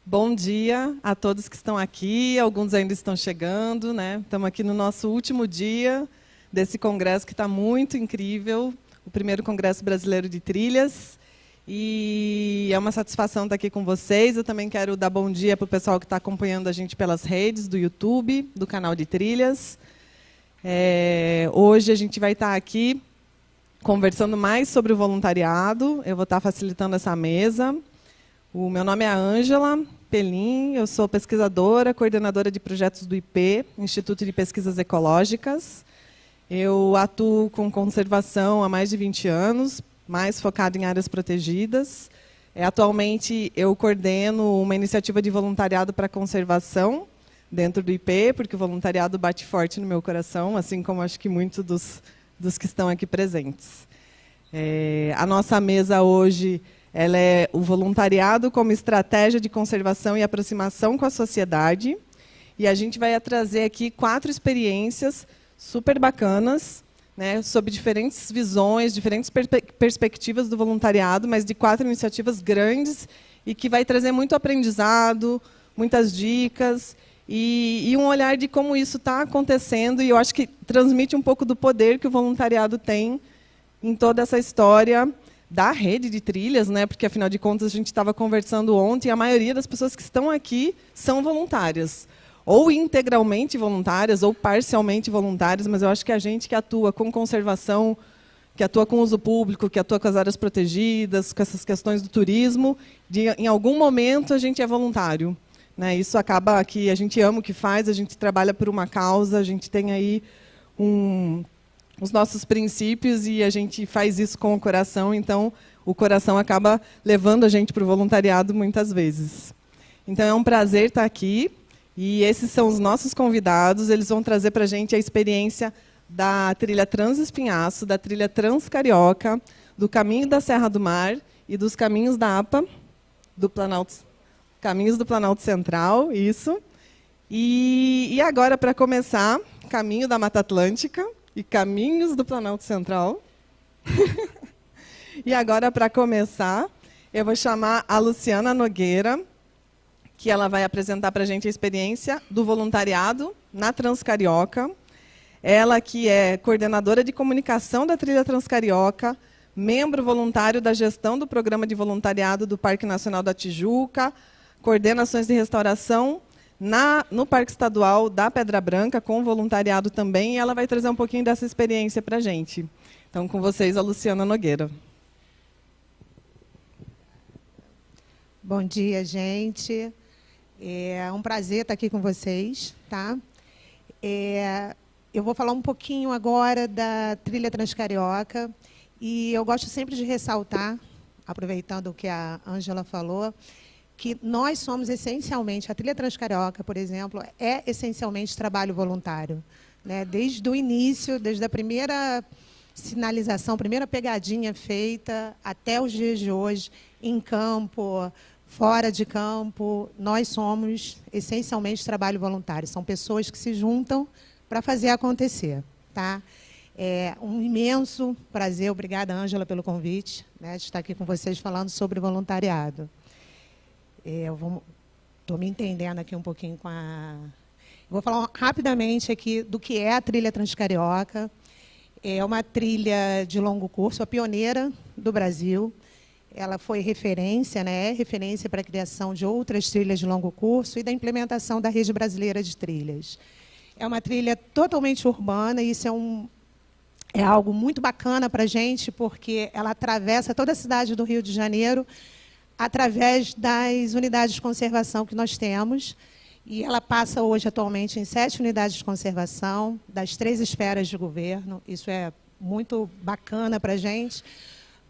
Bom dia a todos que estão aqui, alguns ainda estão chegando, né? Estamos aqui no nosso último dia desse congresso que está muito incrível, o primeiro Congresso Brasileiro de Trilhas. E é uma satisfação estar aqui com vocês. Eu também quero dar bom dia para o pessoal que está acompanhando a gente pelas redes do YouTube, do canal de Trilhas. Hoje a gente vai estar aqui conversando mais sobre o voluntariado. Eu vou estar facilitando essa mesa. O meu nome é Ângela Pelim, eu sou pesquisadora, coordenadora de projetos do IP, Instituto de Pesquisas Ecológicas. Eu atuo com conservação há mais de 20 anos, mais focado em áreas protegidas. Atualmente, eu coordeno uma iniciativa de voluntariado para conservação dentro do IP, porque o voluntariado bate forte no meu coração, assim como acho que muitos dos que estão aqui presentes. A nossa mesa hoje ela é o voluntariado como estratégia de conservação e aproximação com a sociedade. E a gente vai trazer aqui 4 experiências super bacanas, né, sob diferentes visões, diferentes perspectivas do voluntariado, mas de 4 iniciativas grandes e que vai trazer muito aprendizado, muitas dicas e um olhar de como isso está acontecendo. E eu acho que transmite um pouco do poder que o voluntariado tem em toda essa história da rede de trilhas, né? Porque, afinal de contas, a gente estava conversando ontem, a maioria das pessoas que estão aqui são voluntárias, ou integralmente voluntárias, ou parcialmente voluntárias, mas eu acho que a gente que atua com conservação, que atua com uso público, que atua com as áreas protegidas, com essas questões do turismo, em algum momento a gente é voluntário, né? Isso acaba que a gente ama o que faz, a gente trabalha por uma causa, a gente tem aí os nossos princípios e a gente faz isso com o coração, então o coração acaba levando a gente para o voluntariado muitas vezes. Então é um prazer estar aqui e esses são os nossos convidados, eles vão trazer para a gente a experiência da trilha Transespinhaço, da trilha Transcarioca, do Caminho da Serra do Mar e dos Caminhos da APA, do Planalto, Caminhos do Planalto Central, isso. E agora, para começar, Caminho da Mata Atlântica e Caminhos do Planalto Central. E agora, para começar, eu vou chamar a Luciana Nogueira, que ela vai apresentar para a gente a experiência do voluntariado na Transcarioca. Ela que é coordenadora de comunicação da Trilha Transcarioca, membro voluntário da gestão do programa de voluntariado do Parque Nacional da Tijuca, coordena ações de restauração no Parque Estadual da Pedra Branca, com voluntariado também, e ela vai trazer um pouquinho dessa experiência para a gente. Então, com vocês, a Luciana Nogueira. Bom dia, gente. É um prazer estar aqui com vocês. Tá? Eu vou falar um pouquinho agora da Trilha Transcarioca, e eu gosto sempre de ressaltar, aproveitando o que a Ângela falou, que nós somos essencialmente, a Trilha Transcarioca, por exemplo, é essencialmente trabalho voluntário, né? Desde o início, desde a primeira sinalização, primeira pegadinha feita, até os dias de hoje, em campo, fora de campo, nós somos essencialmente trabalho voluntário. São pessoas que se juntam para fazer acontecer. Tá? É um imenso prazer, obrigada, Ângela, pelo convite, né, de estar aqui com vocês falando sobre voluntariado. Eu estou me entendendo aqui um pouquinho com a... Vou falar rapidamente aqui do que é a Trilha Transcarioca. É uma trilha de longo curso, a pioneira do Brasil. Ela foi referência, né, referência para a criação de outras trilhas de longo curso e da implementação da Rede Brasileira de Trilhas. É uma trilha totalmente urbana, e isso é algo muito bacana para a gente, porque ela atravessa toda a cidade do Rio de Janeiro, através das unidades de conservação que nós temos. E ela passa hoje, atualmente, em 7 unidades de conservação, das 3 esferas de governo. Isso é muito bacana para a gente,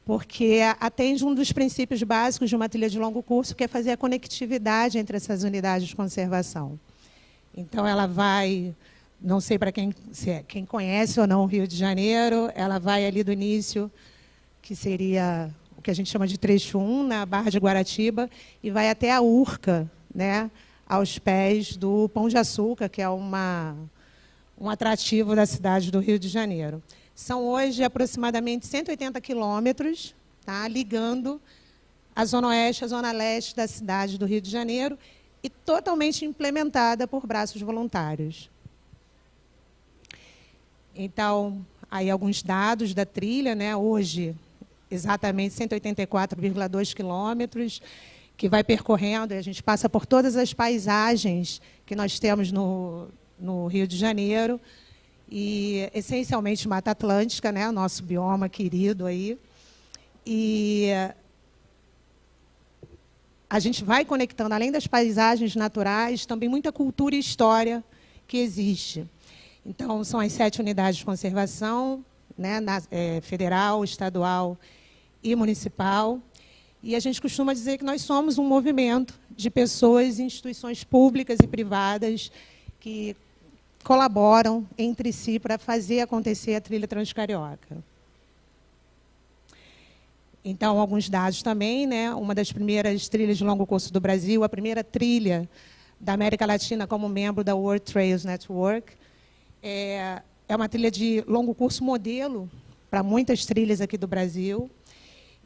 porque atende um dos princípios básicos de uma trilha de longo curso, que é fazer a conectividade entre essas unidades de conservação. Então, ela vai, não sei para quem conhece ou não o Rio de Janeiro, ela vai ali do início, que seria o que a gente chama de trecho 1, na Barra de Guaratiba, e vai até a Urca, né, aos pés do Pão de Açúcar, que é um atrativo da cidade do Rio de Janeiro. São hoje aproximadamente 180 quilômetros, tá, ligando a Zona Oeste e a Zona Leste da cidade do Rio de Janeiro e totalmente implementada por braços voluntários. Então, aí alguns dados da trilha, né? Hoje, exatamente 184,2 quilômetros, que vai percorrendo, e a gente passa por todas as paisagens que nós temos no Rio de Janeiro, e essencialmente Mata Atlântica, né? O nosso bioma querido aí. E a gente vai conectando, além das paisagens naturais, também muita cultura e história que existe. Então, são as 7 unidades de conservação, né, federal, estadual e municipal. E a gente costuma dizer que nós somos um movimento de pessoas e instituições públicas e privadas que colaboram entre si para fazer acontecer a trilha Transcarioca. Então, alguns dados também, né? Uma das primeiras trilhas de longo curso do Brasil, a primeira trilha da América Latina como membro da World Trails Network. É uma trilha de longo curso modelo para muitas trilhas aqui do Brasil.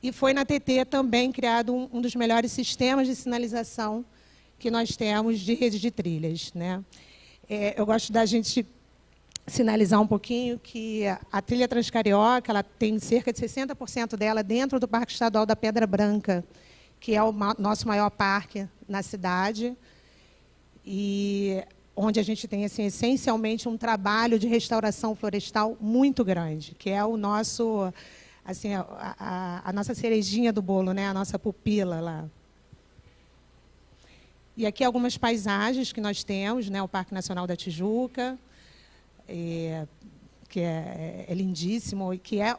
E foi na TT também criado um dos melhores sistemas de sinalização que nós temos de rede de trilhas, né? Eu gosto da gente sinalizar um pouquinho que a trilha Transcarioca ela tem cerca de 60% dela dentro do Parque Estadual da Pedra Branca, que é o nosso maior parque na cidade, e onde a gente tem assim, essencialmente um trabalho de restauração florestal muito grande, que é o nosso, assim, a nossa cerejinha do bolo, né? A nossa pupila lá. E aqui algumas paisagens que nós temos, né? O Parque Nacional da Tijuca, que é lindíssimo e que é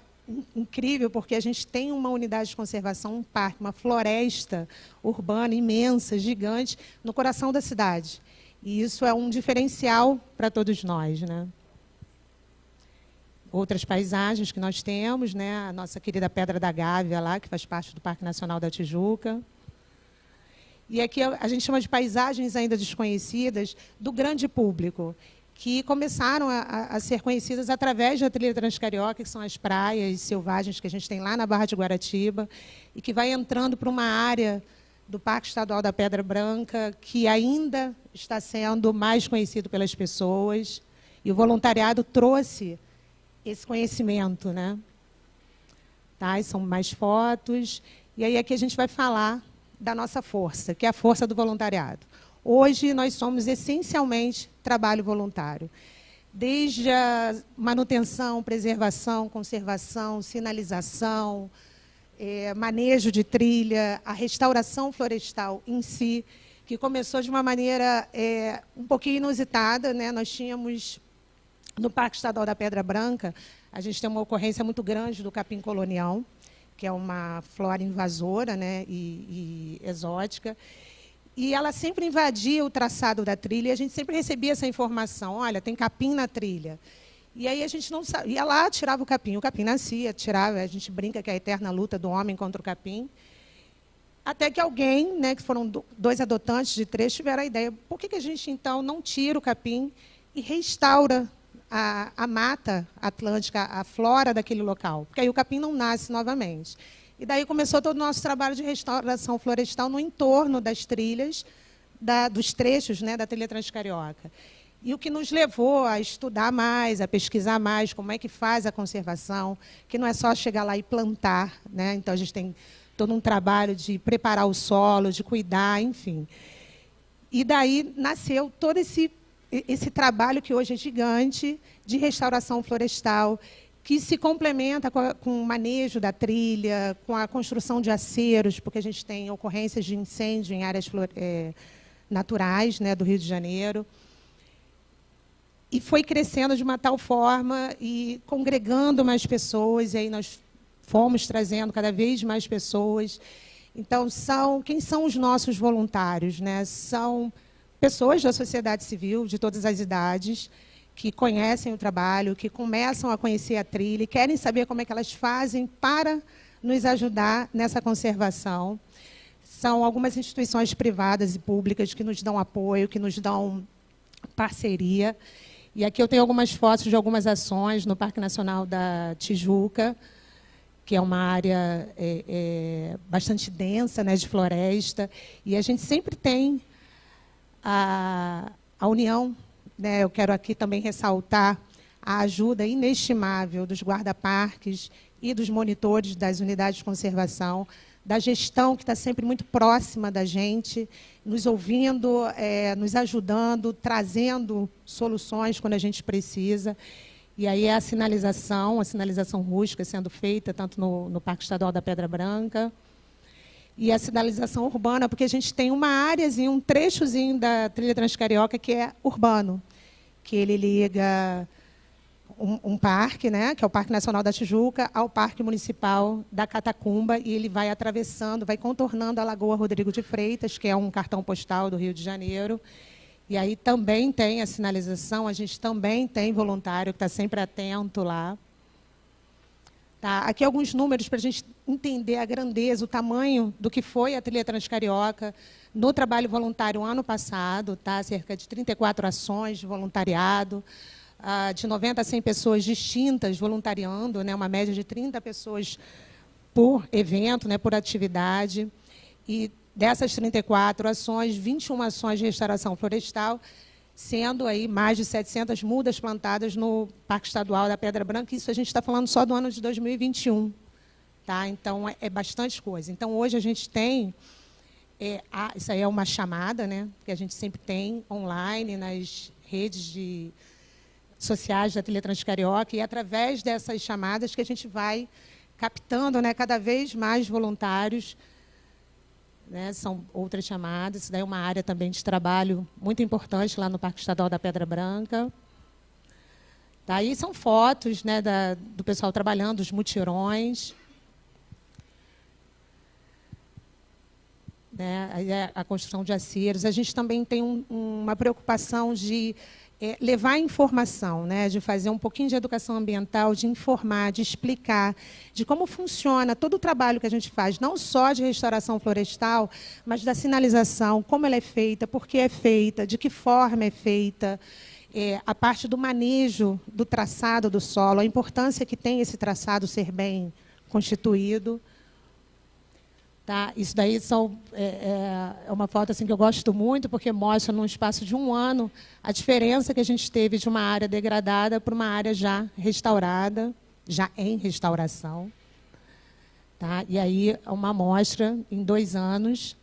incrível, porque a gente tem uma unidade de conservação, um parque, uma floresta urbana imensa, gigante, no coração da cidade. E isso é um diferencial para todos nós, né? Outras paisagens que nós temos, né? A nossa querida Pedra da Gávea, lá, que faz parte do Parque Nacional da Tijuca. E aqui a gente chama de paisagens ainda desconhecidas do grande público, que começaram a ser conhecidas através da trilha Transcarioca, que são as praias selvagens que a gente tem lá na Barra de Guaratiba, e que vai entrando para uma área do Parque Estadual da Pedra Branca, que ainda está sendo mais conhecido pelas pessoas. E o voluntariado trouxe esse conhecimento, né? Tá? E são mais fotos. E aí aqui a gente vai falar da nossa força, que é a força do voluntariado. Hoje, nós somos essencialmente trabalho voluntário. Desde a manutenção, preservação, conservação, sinalização, manejo de trilha, a restauração florestal em si, que começou de uma maneira um pouquinho inusitada, né? Nós tínhamos, no Parque Estadual da Pedra Branca, a gente tem uma ocorrência muito grande do capim colonial, que é uma flora invasora, né? e exótica. E ela sempre invadia o traçado da trilha, e a gente sempre recebia essa informação, olha, tem capim na trilha. E aí a gente não sabia, ia lá, tirava o capim nascia, tirava, a gente brinca que é a eterna luta do homem contra o capim. Até que alguém, né, que foram 2 adotantes de 3, tiveram a ideia, por que a gente, então, não tira o capim e restaura a mata atlântica, a flora daquele local? Porque aí o capim não nasce novamente. E daí começou todo o nosso trabalho de restauração florestal no entorno das trilhas, dos trechos, né, da trilha Transcarioca. E o que nos levou a estudar mais, a pesquisar mais como é que faz a conservação, que não é só chegar lá e plantar, né? Então a gente tem todo um trabalho de preparar o solo, de cuidar, enfim. E daí nasceu todo esse trabalho que hoje é gigante de restauração florestal, que se complementa com o manejo da trilha, com a construção de aceros, porque a gente tem ocorrências de incêndio em áreas naturais, né, do Rio de Janeiro. E foi crescendo de uma tal forma e congregando mais pessoas, e aí nós fomos trazendo cada vez mais pessoas. Então, quem são os nossos voluntários, né? São pessoas da sociedade civil, de todas as idades, que conhecem o trabalho, que começam a conhecer a trilha e querem saber como é que elas fazem para nos ajudar nessa conservação. São algumas instituições privadas e públicas que nos dão apoio, que nos dão parceria. E aqui eu tenho algumas fotos de algumas ações no Parque Nacional da Tijuca, que é uma área bastante densa, né, de floresta, e a gente sempre tem a união, né? Eu quero aqui também ressaltar a ajuda inestimável dos guarda-parques e dos monitores das unidades de conservação, da gestão, que está sempre muito próxima da gente, nos ouvindo, nos ajudando, trazendo soluções quando a gente precisa. E aí a sinalização rústica sendo feita tanto no Parque Estadual da Pedra Branca, e a sinalização urbana, porque a gente tem uma áreazinha, um trechozinho da Trilha Transcarioca que é urbano, que ele liga um parque, né, que é o Parque Nacional da Tijuca, ao Parque Municipal da Catacumba, e ele vai atravessando, vai contornando a Lagoa Rodrigo de Freitas, que é um cartão postal do Rio de Janeiro. E aí também tem a sinalização, a gente também tem voluntário que está sempre atento lá. Tá? Aqui alguns números para a gente entender a grandeza, o tamanho do que foi a Trilha Transcarioca no trabalho voluntário ano passado, tá? Cerca de 34 ações de voluntariado, de 90 a 100 pessoas distintas voluntariando, né? Uma média de 30 pessoas por evento, né? Por atividade. E dessas 34 ações, 21 ações de restauração florestal, sendo aí mais de 700 mudas plantadas no Parque Estadual da Pedra Branca. Isso a gente está falando só do ano de 2021. Tá? Então, é bastante coisa. Então, hoje a gente tem... isso aí é uma chamada, né, que a gente sempre tem online nas redes sociais da Trilha Transcarioca, e é através dessas chamadas que a gente vai captando, né, cada vez mais voluntários. Né, são outras chamadas. Isso daí é uma área também de trabalho muito importante lá no Parque Estadual da Pedra Branca. Daí são fotos, né, do pessoal trabalhando, os mutirões. Né, a construção de aceiros. A gente também tem uma preocupação de levar informação, né, de fazer um pouquinho de educação ambiental, de informar, de explicar, de como funciona todo o trabalho que a gente faz, não só de restauração florestal, mas da sinalização, como ela é feita, por que é feita, de que forma é feita, a parte do manejo do traçado do solo, a importância que tem esse traçado ser bem constituído. Tá? Isso daí é uma foto assim, que eu gosto muito, porque mostra, num espaço de um ano, a diferença que a gente teve de uma área degradada para uma área já restaurada, já em restauração. Tá? E aí, uma amostra, em 2 anos,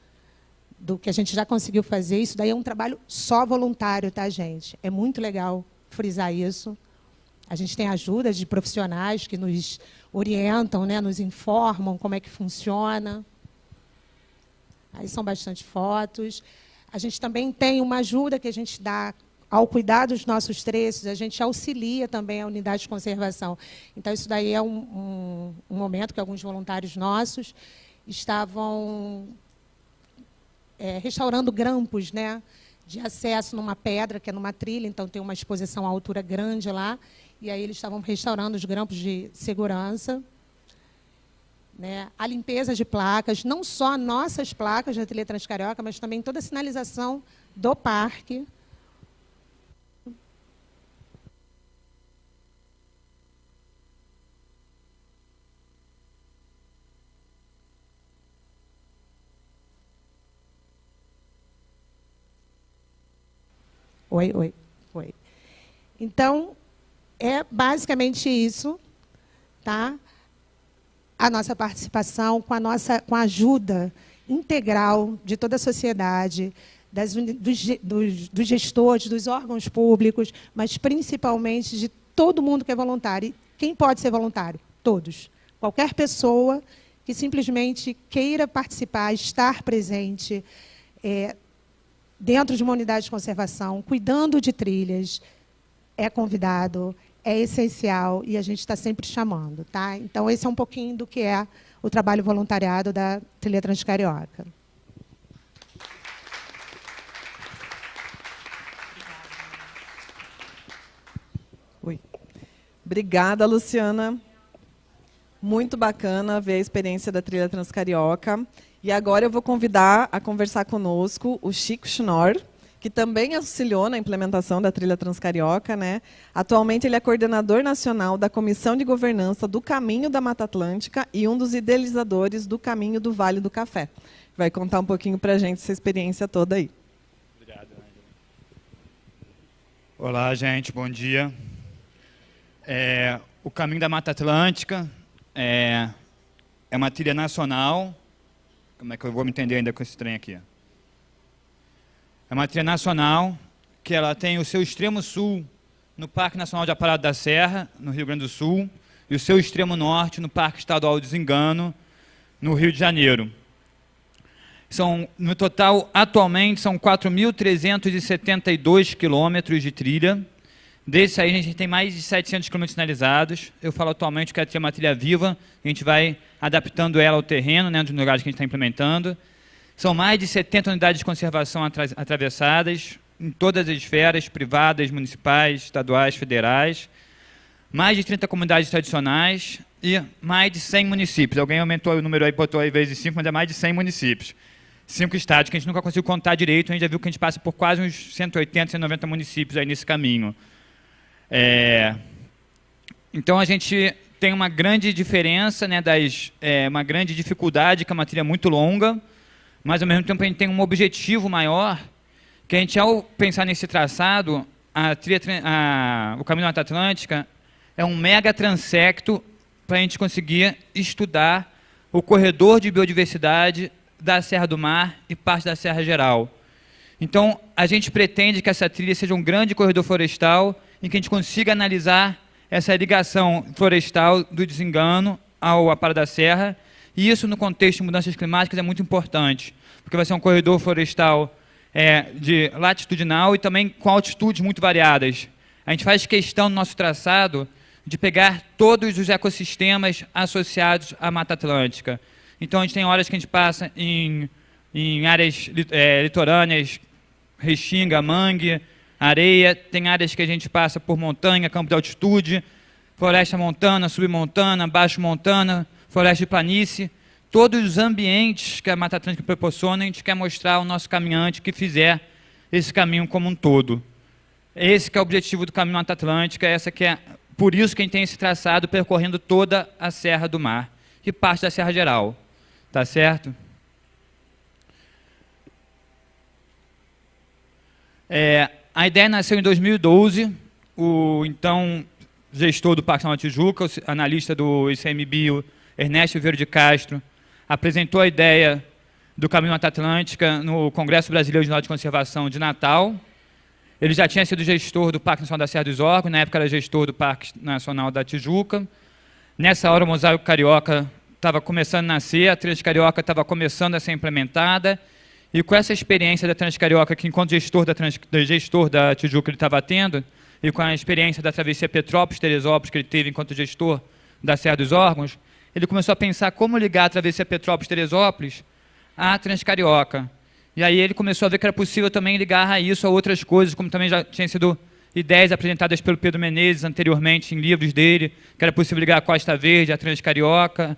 do que a gente já conseguiu fazer. Isso daí é um trabalho só voluntário, tá, gente? É muito legal frisar isso. A gente tem ajuda de profissionais que nos orientam, né, nos informam como é que funciona. Aí são bastante fotos. A gente também tem uma ajuda que a gente dá ao cuidar dos nossos trechos, a gente auxilia também a unidade de conservação. Então, isso daí é um momento que alguns voluntários nossos estavam restaurando grampos, né, de acesso numa pedra, que é numa trilha, então tem uma exposição à altura grande lá, e aí eles estavam restaurando os grampos de segurança. Né, a limpeza de placas, não só nossas placas da Trilha Transcarioca, mas também toda a sinalização do parque. Oi. Então, é basicamente isso, tá? A nossa participação, com a ajuda integral de toda a sociedade, dos gestores, dos órgãos públicos, mas principalmente de todo mundo que é voluntário. E quem pode ser voluntário? Todos. Qualquer pessoa que simplesmente queira participar, estar presente dentro de uma unidade de conservação, cuidando de trilhas, é convidado, é essencial, e a gente está sempre chamando. Tá? Então, esse é um pouquinho do que é o trabalho voluntariado da Trilha Transcarioca. Oi. Obrigada, Luciana. Muito bacana ver a experiência da Trilha Transcarioca. E agora eu vou convidar a conversar conosco o Chico Schnorr, que também auxiliou na implementação da trilha Transcarioca, né? Atualmente ele é coordenador nacional da Comissão de Governança do Caminho da Mata Atlântica e um dos idealizadores do Caminho do Vale do Café. Vai contar um pouquinho para a gente essa experiência toda aí. Obrigado, Ângela. Olá, gente, bom dia. O Caminho da Mata Atlântica é uma trilha nacional. Como é que eu vou me entender ainda com esse trem aqui? É uma trilha nacional que ela tem o seu extremo sul no Parque Nacional de Aparado da Serra, no Rio Grande do Sul, e o seu extremo norte no Parque Estadual Desengano, no Rio de Janeiro. No total, atualmente, são 4.372 quilômetros de trilha. Desse aí, a gente tem mais de 700 quilômetros sinalizados. Eu falo atualmente que a trilha é uma trilha viva. A gente vai adaptando ela ao terreno, né, dos lugares que a gente está implementando. São mais de 70 unidades de conservação atravessadas, em todas as esferas, privadas, municipais, estaduais, federais. Mais de 30 comunidades tradicionais e mais de 100 municípios. Alguém aumentou o número aí, botou aí vezes 5, mas é mais de 100 municípios. 5 estados, que a gente nunca conseguiu contar direito. A gente já viu que a gente passa por quase uns 180, 190 municípios aí nesse caminho. Então, a gente tem uma grande diferença, né, uma grande dificuldade, que é uma trilha muito longa, mas, ao mesmo tempo, a gente tem um objetivo maior, que a gente, ao pensar nesse traçado, o Caminho da Mata Atlântica é um mega transecto para a gente conseguir estudar o corredor de biodiversidade da Serra do Mar e parte da Serra Geral. Então, a gente pretende que essa trilha seja um grande corredor florestal em que a gente consiga analisar essa ligação florestal do Desengano ao Aparado da Serra, e isso, no contexto de mudanças climáticas, é muito importante, porque vai ser um corredor florestal de latitudinal e também com altitudes muito variadas. A gente faz questão no nosso traçado de pegar todos os ecossistemas associados à Mata Atlântica. Então, a gente tem horas que a gente passa em áreas litorâneas, restinga, mangue, areia, tem áreas que a gente passa por montanha, campo de altitude, floresta montana, submontana, baixo montana, floresta de planície. Todos os ambientes que a Mata Atlântica proporciona, a gente quer mostrar ao nosso caminhante que fizer esse caminho como um todo. Esse que é o objetivo do Caminho Mata Atlântica, por isso que a gente tem esse traçado percorrendo toda a Serra do Mar e parte da Serra Geral. Tá certo? A ideia nasceu em 2012. O então gestor do Parque Nacional da Tijuca, o analista do ICMBio, Ernesto Vieira de Castro, apresentou a ideia do Caminho Mata Atlântica no Congresso Brasileiro de Conservação de Natal. Ele já tinha sido gestor do Parque Nacional da Serra dos Órgãos, na época era gestor do Parque Nacional da Tijuca. Nessa hora, o Mosaico Carioca estava começando a nascer, a Transcarioca estava começando a ser implementada, e com essa experiência da Transcarioca, que enquanto gestor da Tijuca ele estava tendo, e com a experiência da travessia Petrópolis-Teresópolis que ele teve enquanto gestor da Serra dos Órgãos, ele começou a pensar como ligar a travessia Petrópolis-Teresópolis à Transcarioca. E aí ele começou a ver que era possível também ligar isso a outras coisas, como também já tinha sido ideias apresentadas pelo Pedro Menezes anteriormente em livros dele, que era possível ligar a Costa Verde, a Transcarioca.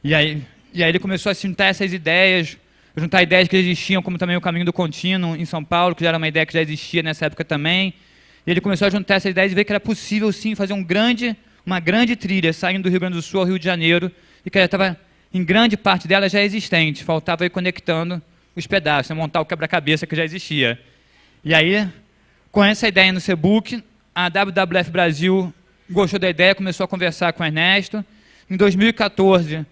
E aí ele começou a juntar essas ideias, juntar ideias que existiam, como também o Caminho do Contínuo em São Paulo, que já era uma ideia que já existia nessa época também. E ele começou a juntar essas ideias e ver que era possível, sim, fazer uma grande trilha saindo do Rio Grande do Sul ao Rio de Janeiro, e que estava, em grande parte dela, já existente. Faltava ir conectando os pedaços, montar o quebra-cabeça que já existia. E aí, com essa ideia no Sebuc, a WWF Brasil gostou da ideia, começou a conversar com o Ernesto. Em 2014,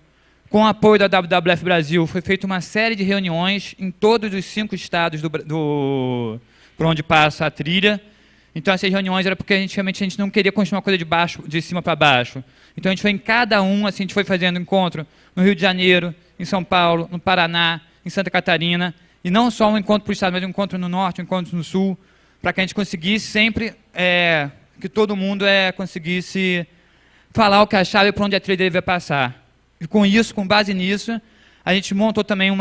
com o apoio da WWF Brasil, foi feita uma série de reuniões em todos os 5 estados por onde passa a trilha. Então, essas reuniões era porque realmente a gente não queria construir uma coisa de cima para baixo. Então, a gente foi em cada um, assim, a gente foi fazendo encontro no Rio de Janeiro, em São Paulo, no Paraná, em Santa Catarina, e não só um encontro para o estado, mas um encontro no norte, um encontro no sul, para que a gente conseguisse sempre, que todo mundo conseguisse falar o que achava e para onde a trilha devia passar. E com base nisso, a gente montou também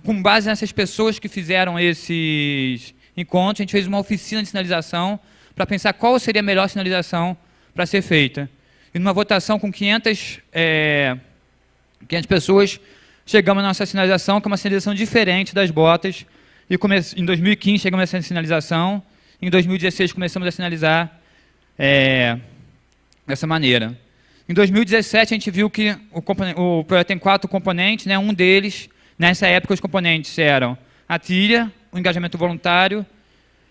com base nessas pessoas que fizeram esses encontros, a gente fez uma oficina de sinalização para pensar qual seria a melhor sinalização para ser feita. E numa votação com 500 pessoas, chegamos na nossa sinalização, que é uma sinalização diferente das botas e em 2015 chegamos a essa sinalização, em 2016 começamos a sinalizar dessa maneira. Em 2017 a gente viu que o projeto tem 4 componentes, né? Um deles, nessa época os componentes eram a trilha, o engajamento voluntário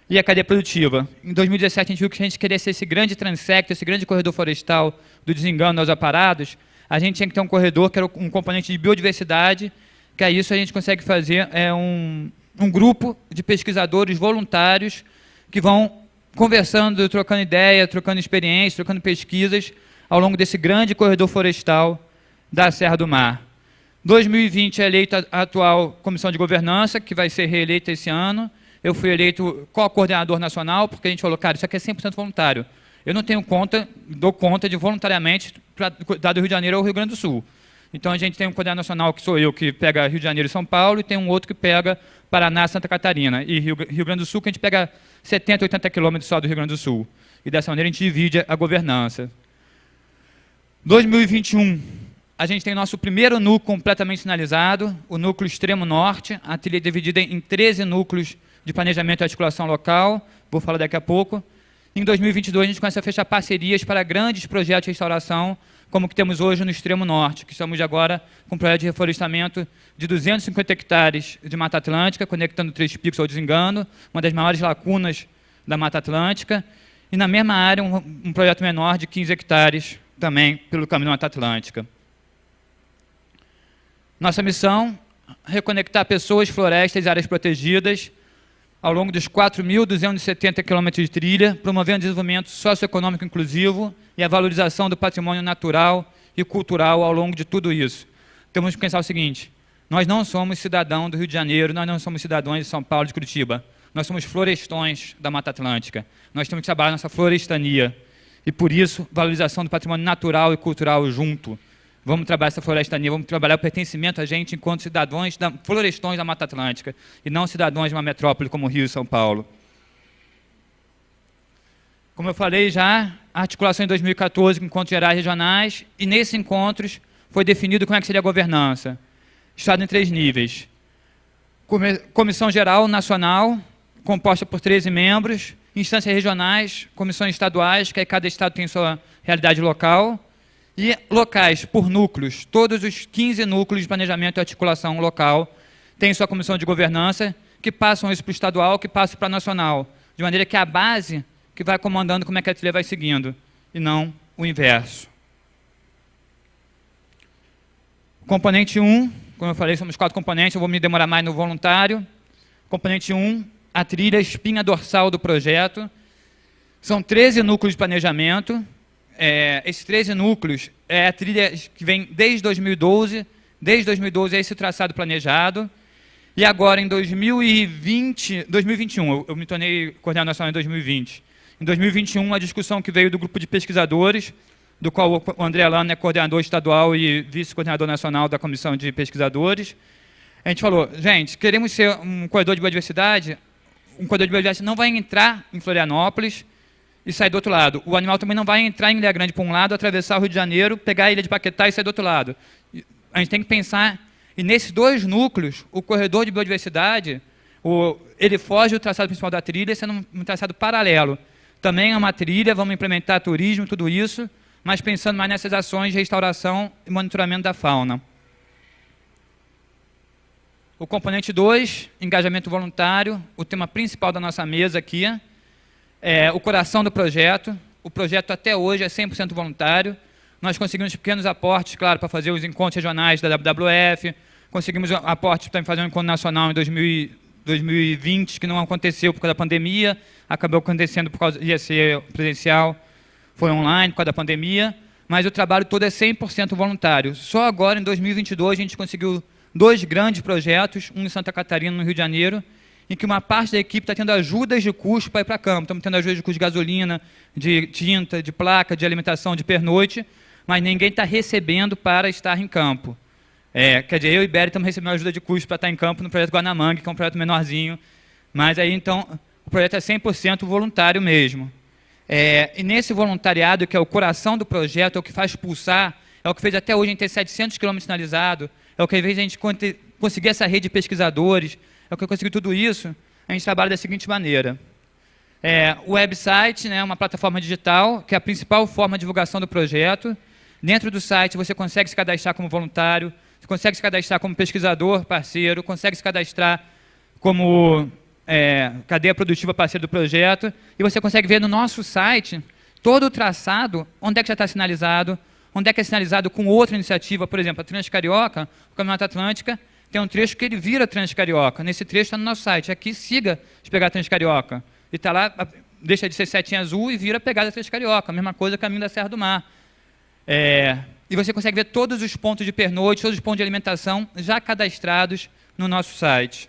e a cadeia produtiva. Em 2017 a gente viu que a gente queria ser esse grande transecto, esse grande corredor florestal do desengano aos aparados, a gente tinha que ter um corredor que era um componente de biodiversidade, que é isso a gente consegue fazer um grupo de pesquisadores voluntários que vão conversando, trocando ideia, trocando experiências, trocando pesquisas ao longo desse grande corredor florestal da Serra do Mar. 2020 é eleita a atual Comissão de Governança, que vai ser reeleita esse ano. Eu fui eleito co-coordenador nacional, porque a gente falou, cara, isso aqui é 100% voluntário. Eu não dou conta de voluntariamente para cuidar do Rio de Janeiro ou Rio Grande do Sul. Então a gente tem um coordenador nacional, que sou eu, que pega Rio de Janeiro e São Paulo, e tem um outro que pega Paraná, Santa Catarina. E Rio Grande do Sul, que a gente pega 70, 80 quilômetros só do Rio Grande do Sul. E dessa maneira a gente divide a governança. 2021, a gente tem nosso primeiro núcleo completamente sinalizado, o núcleo extremo norte. A trilha é dividida em 13 núcleos de planejamento e articulação local, vou falar daqui a pouco. Em 2022, a gente começa a fechar parcerias para grandes projetos de restauração, como que temos hoje no extremo norte, que estamos agora com um projeto de reflorestamento de 250 hectares de Mata Atlântica, conectando Três Picos ao Desengano, uma das maiores lacunas da Mata Atlântica, e na mesma área um projeto menor de 15 hectares também pelo caminho Mata Atlântica. Nossa missão, reconectar pessoas, florestas e áreas protegidas ao longo dos 4.270 quilômetros de trilha, promovendo o desenvolvimento socioeconômico inclusivo e a valorização do patrimônio natural e cultural ao longo de tudo isso. Temos que pensar o seguinte, nós não somos cidadãos do Rio de Janeiro, nós não somos cidadãos de São Paulo, de Curitiba, nós somos florestões da Mata Atlântica, nós temos que trabalhar nossa florestania, e por isso, valorização do patrimônio natural e cultural junto. Vamos trabalhar essa florestania, vamos trabalhar o pertencimento a gente enquanto cidadãos, florestões da Mata Atlântica, e não cidadãos de uma metrópole como Rio e São Paulo. Como eu falei já, a articulação em 2014 com encontros gerais regionais, e nesses encontros foi definido como é que seria a governança. Estado em 3 níveis. Comissão Geral Nacional, composta por 13 membros, instâncias regionais, comissões estaduais, que aí cada estado tem sua realidade local, e locais por núcleos. Todos os 15 núcleos de planejamento e articulação local têm sua comissão de governança, que passam isso para o estadual, que passam para o nacional, de maneira que é a base que vai comandando como é que a trilha vai seguindo, e não o inverso. Componente 1, como eu falei, somos 4 componentes, eu vou me demorar mais no voluntário. Componente 1, a trilha espinha dorsal do projeto. São 13 núcleos de planejamento. Esses 13 núcleos é a trilha que vem desde 2012. Desde 2012 é esse traçado planejado. E agora, em 2021, eu me tornei coordenador nacional em 2020. Em 2021, a discussão que veio do grupo de pesquisadores, do qual o André Alano é coordenador estadual e vice-coordenador nacional da comissão de pesquisadores. A gente falou, gente, queremos ser um corredor de biodiversidade, um corredor de biodiversidade não vai entrar em Florianópolis e sair do outro lado. O animal também não vai entrar em Ilha Grande por um lado, atravessar o Rio de Janeiro, pegar a Ilha de Paquetá e sair do outro lado. A gente tem que pensar, e nesses 2 núcleos, o corredor de biodiversidade, ele foge do traçado principal da trilha, sendo um traçado paralelo. Também é uma trilha, vamos implementar turismo, tudo isso, mas pensando mais nessas ações de restauração e monitoramento da fauna. O componente 2, engajamento voluntário, o tema principal da nossa mesa aqui, é o coração do projeto. O projeto até hoje é 100% voluntário. Nós conseguimos pequenos aportes, claro, para fazer os encontros regionais da WWF, conseguimos aportes para fazer um encontro nacional em 2020, que não aconteceu por causa da pandemia, acabou acontecendo por causa, ia ser presencial, foi online por causa da pandemia, mas o trabalho todo é 100% voluntário. Só agora, em 2022, a gente conseguiu 2 grandes projetos, um em Santa Catarina, no Rio de Janeiro, em que uma parte da equipe está tendo ajudas de custo para ir para campo. Estamos tendo ajuda de custo de gasolina, de tinta, de placa, de alimentação, de pernoite, mas ninguém está recebendo para estar em campo. Quer dizer, eu e Berry estamos recebendo ajuda de custo para estar em campo no projeto Guanamangue, que é um projeto menorzinho, mas aí, então, o projeto é 100% voluntário mesmo. E nesse voluntariado, que é o coração do projeto, é o que faz pulsar, é o que fez até hoje a gente ter 700 quilômetros sinalizados, é o que fez a gente conseguir essa rede de pesquisadores, é que eu consegui tudo isso, a gente trabalha da seguinte maneira. O website, né, uma plataforma digital, que é a principal forma de divulgação do projeto. Dentro do site você consegue se cadastrar como voluntário, você consegue se cadastrar como pesquisador parceiro, consegue se cadastrar como cadeia produtiva parceiro do projeto, e você consegue ver no nosso site todo o traçado, onde é que já está sinalizado, onde é que é sinalizado com outra iniciativa, por exemplo, a Transcarioca, o Caminhada Atlântica, tem um trecho que ele vira Transcarioca. Nesse trecho está no nosso site. Aqui, siga de pegar Transcarioca. E está lá, deixa de ser setinha azul e vira pegada Transcarioca. A mesma coisa, caminho da Serra do Mar. E você consegue ver todos os pontos de pernoite, todos os pontos de alimentação já cadastrados no nosso site.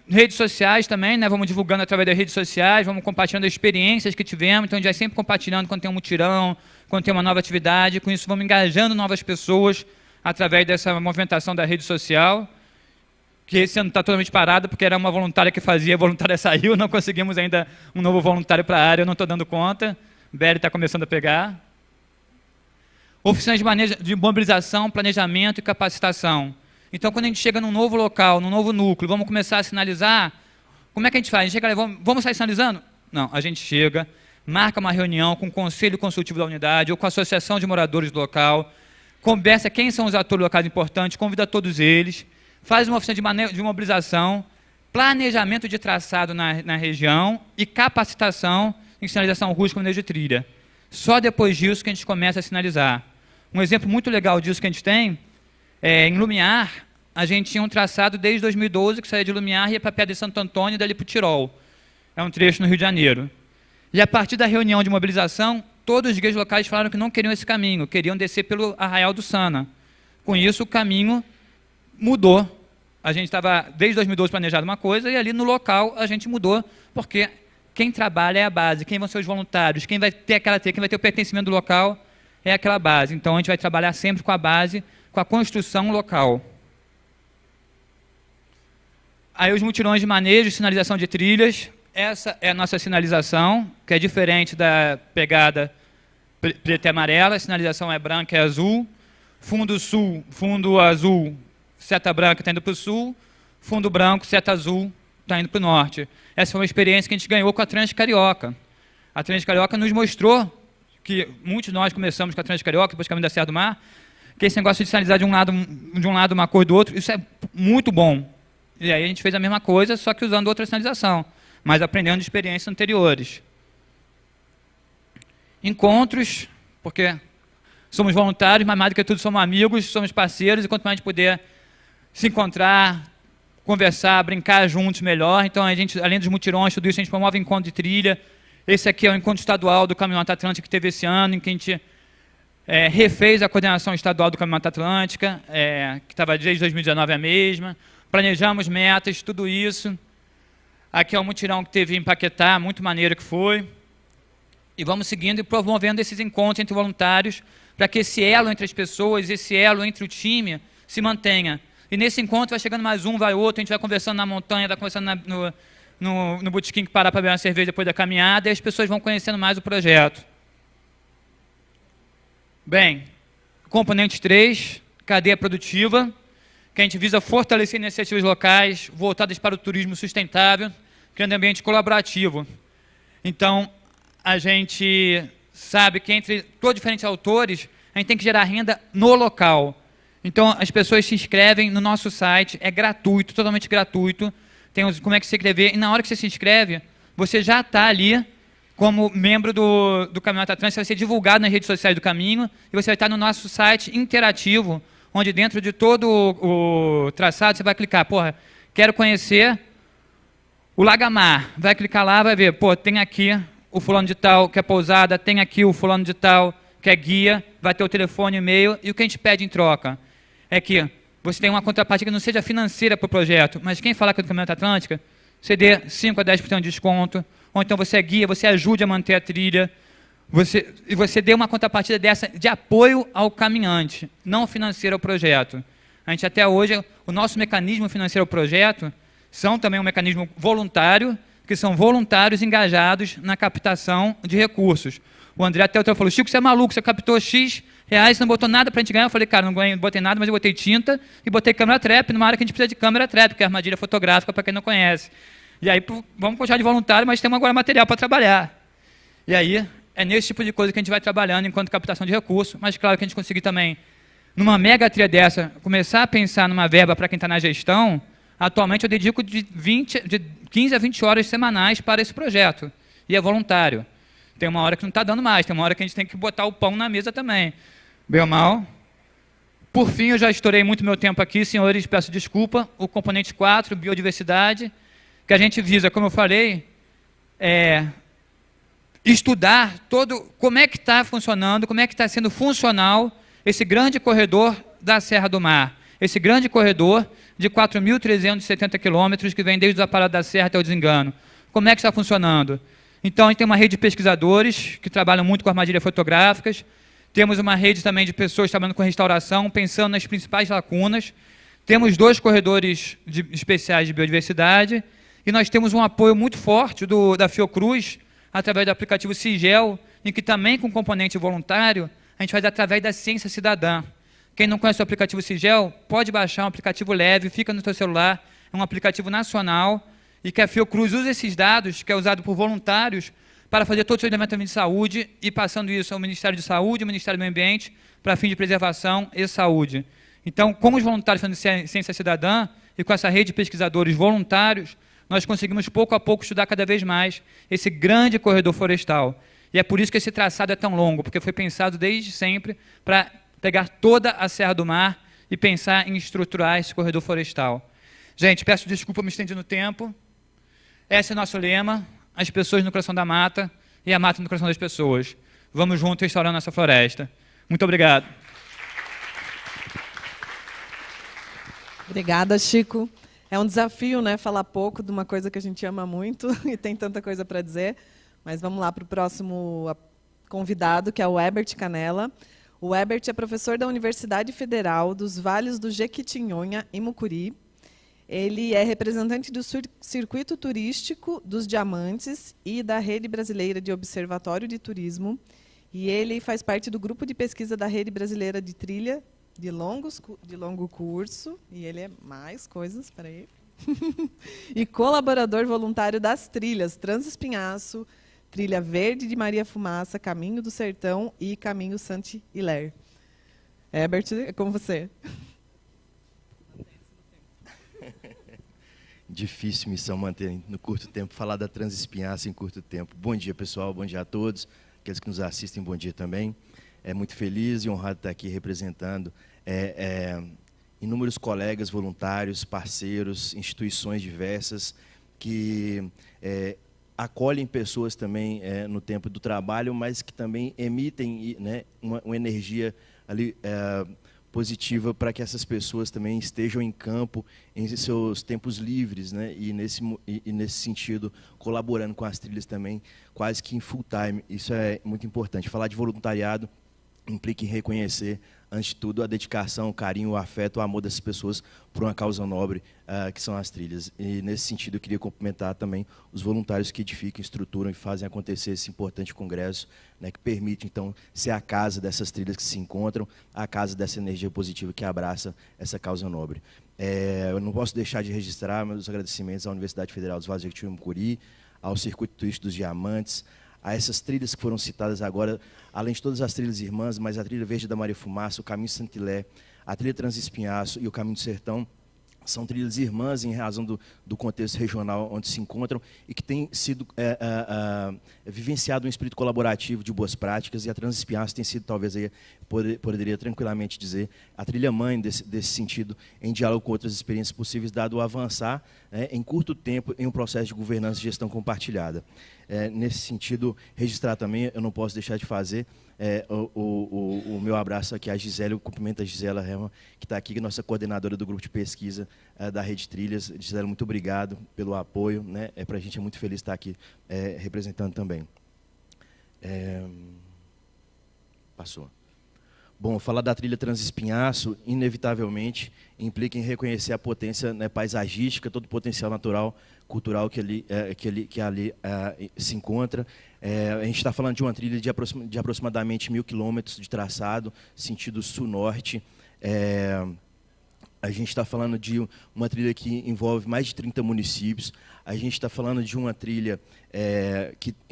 Redes sociais também, né? Vamos divulgando através das redes sociais, vamos compartilhando as experiências que tivemos, então a gente vai sempre compartilhando quando tem um mutirão, quando tem uma nova atividade, com isso vamos engajando novas pessoas através dessa movimentação da rede social, que esse ano está totalmente parado, porque era uma voluntária que fazia, a voluntária saiu, não conseguimos ainda um novo voluntário para a área, eu não estou dando conta, Beli está começando a pegar. Oficinas de mobilização, planejamento e capacitação. Então, quando a gente chega num novo local, num novo núcleo, vamos começar a sinalizar, como é que a gente faz? A gente chega ali, vamos sair sinalizando? Não, a gente chega, marca uma reunião com o conselho consultivo da unidade ou com a associação de moradores do local, conversa quem são os atores locais importantes, convida todos eles, faz uma oficina de mobilização, planejamento de traçado na região e capacitação em sinalização rústica e manejo de trilha. Só depois disso que a gente começa a sinalizar. Um exemplo muito legal disso que a gente tem em Lumiar, a gente tinha um traçado desde 2012 que saía de Lumiar e ia para a Pedra de Santo Antônio e dali para o Tirol. É um trecho no Rio de Janeiro. E a partir da reunião de mobilização, todos os guias locais falaram que não queriam esse caminho, queriam descer pelo Arraial do Sana. Com isso, o caminho mudou. A gente estava, desde 2012, planejado uma coisa, e ali no local a gente mudou, porque quem trabalha é a base, quem vão ser os voluntários, quem vai ter quem vai ter o pertencimento do local é aquela base. Então, a gente vai trabalhar sempre com a base, com a construção local. Aí os mutirões de manejo e sinalização de trilhas. Essa é a nossa sinalização, que é diferente da pegada preta e amarela. A sinalização é branca e azul. Fundo sul, fundo azul, seta branca está indo para o sul. Fundo branco, seta azul, está indo para o norte. Essa foi uma experiência que a gente ganhou com a Transcarioca. A Transcarioca nos mostrou que muitos de nós começamos com a Transcarioca, depois caminho da Serra do Mar, que esse negócio de sinalizar de um lado uma cor do outro, isso é muito bom. E aí a gente fez a mesma coisa, só que usando outra sinalização, mas aprendendo de experiências anteriores. Encontros, porque somos voluntários, mas mais do que tudo somos amigos, somos parceiros, e quanto mais a gente puder se encontrar, conversar, brincar juntos, melhor. Então, a gente, além dos mutirões, tudo isso, a gente promove encontro de trilha. Esse aqui é o encontro estadual do Caminhada Atlântica que teve esse ano, em que a gente refez a coordenação estadual do Caminhada Atlântica, que estava desde 2019 a mesma. Planejamos metas, tudo isso. Aqui é o mutirão que teve em Paquetá, muito maneiro que foi. E vamos seguindo e promovendo esses encontros entre voluntários, para que esse elo entre as pessoas, esse elo entre o time, se mantenha. E nesse encontro vai chegando mais um, vai outro, a gente vai conversando na montanha, vai conversando no botequim que parar para beber uma cerveja depois da caminhada, e as pessoas vão conhecendo mais o projeto. Bem, componente 3, cadeia produtiva, que a gente visa fortalecer iniciativas locais voltadas para o turismo sustentável, criando ambiente colaborativo. Então, a gente sabe que entre todos os diferentes autores, a gente tem que gerar renda no local. Então, as pessoas se inscrevem no nosso site, é gratuito, totalmente gratuito, tem como é que se inscrever, e na hora que você se inscreve, você já está ali como membro do Caminhada Atlântica, vai ser divulgado nas redes sociais do Caminho, e você vai estar no nosso site interativo, onde dentro de todo o traçado, você vai clicar, porra, quero conhecer o Lagamar, vai clicar lá, vai ver, pô, tem aqui o fulano de tal, que é pousada, tem aqui o fulano de tal, que é guia, vai ter o telefone, e-mail, e o que a gente pede em troca é que você tenha uma contrapartida que não seja financeira para o projeto, mas quem falar que é do Caminhada Atlântica, você dê 5 a 10% de desconto, ou então você é guia, você ajude a manter a trilha, e você dê uma contrapartida dessa de apoio ao caminhante, não financeiro ao projeto. A gente até hoje, o nosso mecanismo financeiro ao projeto são também um mecanismo voluntário, que são voluntários engajados na captação de recursos. O André até falou, Chico, você é maluco, você captou X reais, você não botou nada para a gente ganhar. Eu falei, cara, não botei nada, mas eu botei tinta e botei câmera trap numa área que a gente precisa de câmera trap, que é armadilha fotográfica, para quem não conhece. E aí, vamos continuar de voluntário, mas temos agora material para trabalhar. E aí, é nesse tipo de coisa que a gente vai trabalhando enquanto captação de recursos, mas claro que a gente conseguir também, numa mega tria dessa, começar a pensar numa verba para quem está na gestão. Atualmente eu dedico de 15 a 20 horas semanais para esse projeto, e é voluntário. Tem uma hora que não está dando mais, tem uma hora que a gente tem que botar o pão na mesa também. Bem ou mal? Por fim, eu já estourei muito meu tempo aqui, senhores, peço desculpa. O componente 4, biodiversidade, que a gente visa, como eu falei, estudar como é que está funcionando, como é que está sendo funcional esse grande corredor da Serra do Mar, esse grande corredor de 4.370 quilômetros que vem desde a Parada da Serra até o Desengano. Como é que está funcionando? Então, a gente tem uma rede de pesquisadores que trabalham muito com armadilhas fotográficas, temos uma rede também de pessoas trabalhando com restauração, pensando nas principais lacunas, temos 2 corredores especiais de biodiversidade, e nós temos um apoio muito forte da Fiocruz, através do aplicativo Sigel, em que também com componente voluntário, a gente faz através da Ciência Cidadã. Quem não conhece o aplicativo Sigel, pode baixar um aplicativo leve, fica no seu celular, é um aplicativo nacional, e que a Fiocruz usa esses dados, que é usado por voluntários, para fazer todo o seu levantamento de saúde, e passando isso ao Ministério de Saúde, ao Ministério do Meio Ambiente, para fim de preservação e saúde. Então, com os voluntários fazendo Ciência Cidadã, e com essa rede de pesquisadores voluntários, nós conseguimos pouco a pouco estudar cada vez mais esse grande corredor florestal. E é por isso que esse traçado é tão longo, porque foi pensado desde sempre para pegar toda a Serra do Mar e pensar em estruturar esse corredor florestal. Gente, peço desculpa me estender no tempo. Esse é o nosso lema, as pessoas no coração da mata e a mata no coração das pessoas. Vamos juntos restaurando nossa floresta. Muito obrigado. Obrigada, Chico. É um desafio, né, falar pouco de uma coisa que a gente ama muito e tem tanta coisa para dizer. Mas vamos lá para o próximo convidado, que é o Herbert Canella. O Herbert é professor da Universidade Federal dos Vales do Jequitinhonha, em Mucuri. Ele é representante do Circuito Turístico dos Diamantes e da Rede Brasileira de Observatório de Turismo. E ele faz parte do grupo de pesquisa da Rede Brasileira de Trilha de longo curso. E ele é mais coisas, espera aí. E colaborador voluntário das trilhas Transespinhaço, Trilha Verde de Maria Fumaça, Caminho do Sertão e Caminho Saint-Hilaire. Herbert, é com você. Difícil missão manter no curto tempo, falar da Transespinhaço em curto tempo. Bom dia, pessoal, bom dia a todos. Aqueles que nos assistem, bom dia também. É muito feliz e honrado estar aqui representando inúmeros colegas, voluntários, parceiros, instituições diversas que acolhem pessoas também no tempo do trabalho, mas que também emitem, né, uma energia ali positiva para que essas pessoas também estejam em campo em seus tempos livres, né, e nesse sentido colaborando com as trilhas também, quase que em full time. Isso é muito importante. Falar de voluntariado implica em reconhecer, antes de tudo, a dedicação, o carinho, o afeto, o amor dessas pessoas por uma causa nobre, que são as trilhas. E, nesse sentido, eu queria cumprimentar também os voluntários que edificam, estruturam e fazem acontecer esse importante congresso, né, que permite, então, ser a casa dessas trilhas que se encontram, a casa dessa energia positiva que abraça essa causa nobre. Eu não posso deixar de registrar meus agradecimentos à Universidade Federal dos Vales do Jequitinhonha e Mucuri, ao Circuito Turístico dos Diamantes, a essas trilhas que foram citadas agora, além de todas as trilhas irmãs, mas a Trilha Verde da Maria Fumaça, o Caminho Saint-Hilaire, a Trilha Transespinhaço e o Caminho do Sertão, são trilhas irmãs em razão do contexto regional onde se encontram e que tem sido vivenciado um espírito colaborativo de boas práticas, e a Transespinhaço tem sido, talvez, aí, poderia tranquilamente dizer, a trilha-mãe desse sentido, em diálogo com outras experiências possíveis, dado o avançar, né, em curto tempo em um processo de governança e gestão compartilhada. Nesse sentido, registrar também, eu não posso deixar de fazer o meu abraço aqui à Gisele, eu cumprimento a Gisela Herman, que está aqui, nossa coordenadora do grupo de pesquisa da Rede Trilhas. Gisela, muito obrigado pelo apoio, né? Para a gente é muito feliz estar aqui representando também. Passou. Bom, falar da trilha Transespinhaço, inevitavelmente, implica em reconhecer a potência, né, paisagística, todo o potencial natural, cultural que ali se encontra. A gente está falando de uma trilha de aproximadamente 1.000 quilômetros de traçado, sentido sul-norte. A gente está falando de uma trilha que envolve mais de 30 municípios. A gente está falando de uma trilha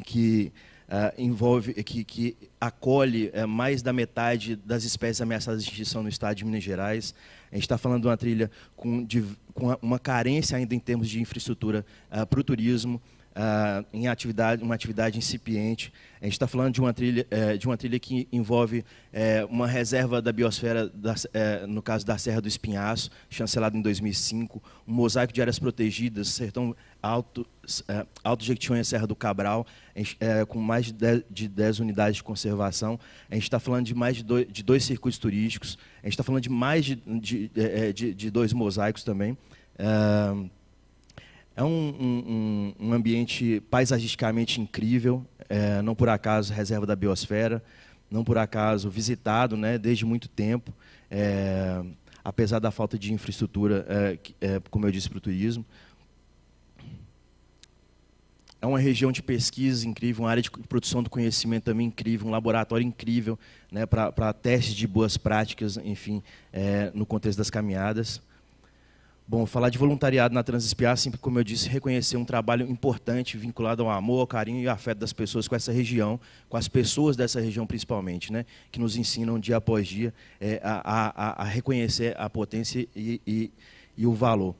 que acolhe mais da metade das espécies ameaçadas de extinção no estado de Minas Gerais. A gente está falando de uma trilha com uma carência ainda em termos de infraestrutura para o turismo, uma atividade incipiente. A gente está falando de uma trilha que envolve uma reserva da biosfera, no caso da Serra do Espinhaço, chancelada em 2005, um mosaico de áreas protegidas, Sertão Alto Jequitinhonha e Serra do Cabral, com mais de 10 unidades de conservação. A gente está falando de mais de dois circuitos turísticos. A gente está falando de mais de 2 mosaicos também. É um ambiente paisagisticamente incrível, não por acaso reserva da biosfera, não por acaso visitado, né, desde muito tempo, apesar da falta de infraestrutura, como eu disse, para o turismo. É uma região de pesquisa incrível, uma área de produção do conhecimento também incrível, um laboratório incrível, né, para testes de boas práticas, enfim, no contexto das caminhadas. Bom, falar de voluntariado na Transespiar, sempre, como eu disse, reconhecer um trabalho importante vinculado ao amor, ao carinho e ao afeto das pessoas com essa região, com as pessoas dessa região principalmente, né, que nos ensinam dia após dia a reconhecer a potência e o valor.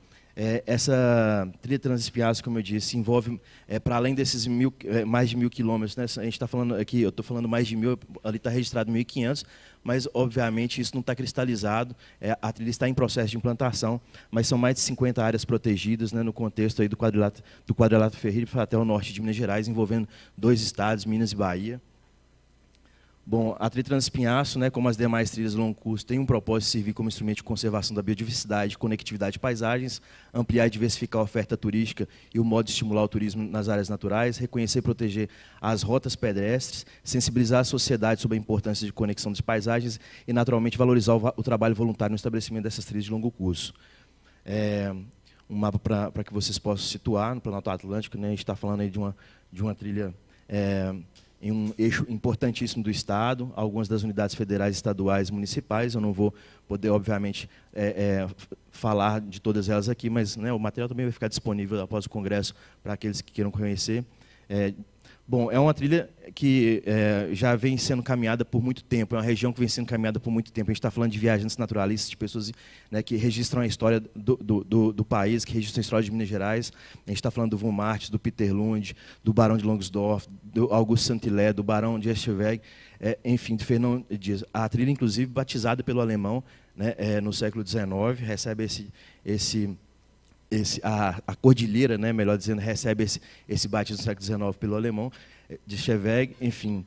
Essa trilha Transespiar, como eu disse, envolve, para além desses mais de 1.000 quilômetros, né, a gente está falando aqui, eu estou falando mais de 1.000, ali está registrado 1.500, mas, obviamente, isso não está cristalizado, a trilha está em processo de implantação, mas são mais de 50 áreas protegidas, né, no contexto aí do quadrilátero Ferreira até o norte de Minas Gerais, envolvendo 2 estados, Minas e Bahia. Bom, a trilha Transespinhaço, né, como as demais trilhas de longo curso, tem um propósito de servir como instrumento de conservação da biodiversidade, conectividade de paisagens, ampliar e diversificar a oferta turística e o modo de estimular o turismo nas áreas naturais, reconhecer e proteger as rotas pedestres, sensibilizar a sociedade sobre a importância de conexão das paisagens e, naturalmente, valorizar o trabalho voluntário no estabelecimento dessas trilhas de longo curso. Um mapa para que vocês possam situar no Planalto Atlântico, né, a gente está falando aí de uma trilha em um eixo importantíssimo do Estado, algumas das unidades federais, estaduais e municipais. Eu não vou poder, obviamente, falar de todas elas aqui, mas, né, o material também vai ficar disponível após o Congresso para aqueles que queiram conhecer. Bom, é uma trilha que já vem sendo caminhada por muito tempo, é uma região que vem sendo caminhada por muito tempo. A gente está falando de viajantes naturalistas, de pessoas, né, que registram a história do país, que registram a história de Minas Gerais. A gente está falando do Von Martins, do Peter Lund, do Barão de Longsdorff, do Augusto Saint-Hilaire, do Barão de Eschweg, enfim, de Fernão Dias. A trilha, inclusive, batizada pelo alemão, né, no século XIX, recebe a cordilheira, né, melhor dizendo, recebe esse batismo no século XIX pelo alemão, de Eschweg, enfim.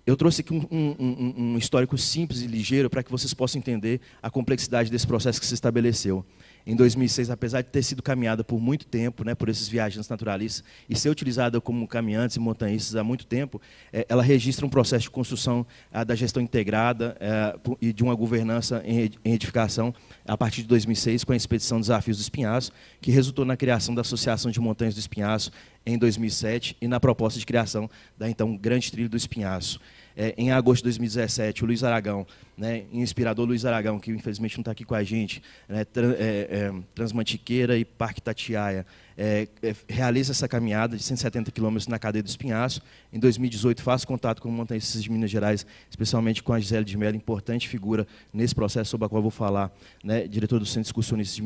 Eu trouxe aqui um histórico simples e ligeiro para que vocês possam entender a complexidade desse processo que se estabeleceu. Em 2006, apesar de ter sido caminhada por muito tempo, né, por esses viajantes naturalistas, e ser utilizada como caminhantes e montanhistas há muito tempo, ela registra um processo de construção da gestão integrada e de uma governança em edificação a partir de 2006, com a expedição Desafios do Espinhaço, que resultou na criação da Associação de Montanhas do Espinhaço em 2007 e na proposta de criação da, então, Grande Trilha do Espinhaço. Em agosto de 2017, o Luiz Aragão, né, inspirador Luiz Aragão, que infelizmente não está aqui com a gente, né, Transmantiqueira e Parque Itatiaia, realiza essa caminhada de 170 quilômetros na cadeia do Espinhaço. Em 2018, faz contato com montanhistas de Minas Gerais, especialmente com a Gisele de Mello, importante figura nesse processo sobre a qual eu vou falar, né, diretor do Centro Excursionista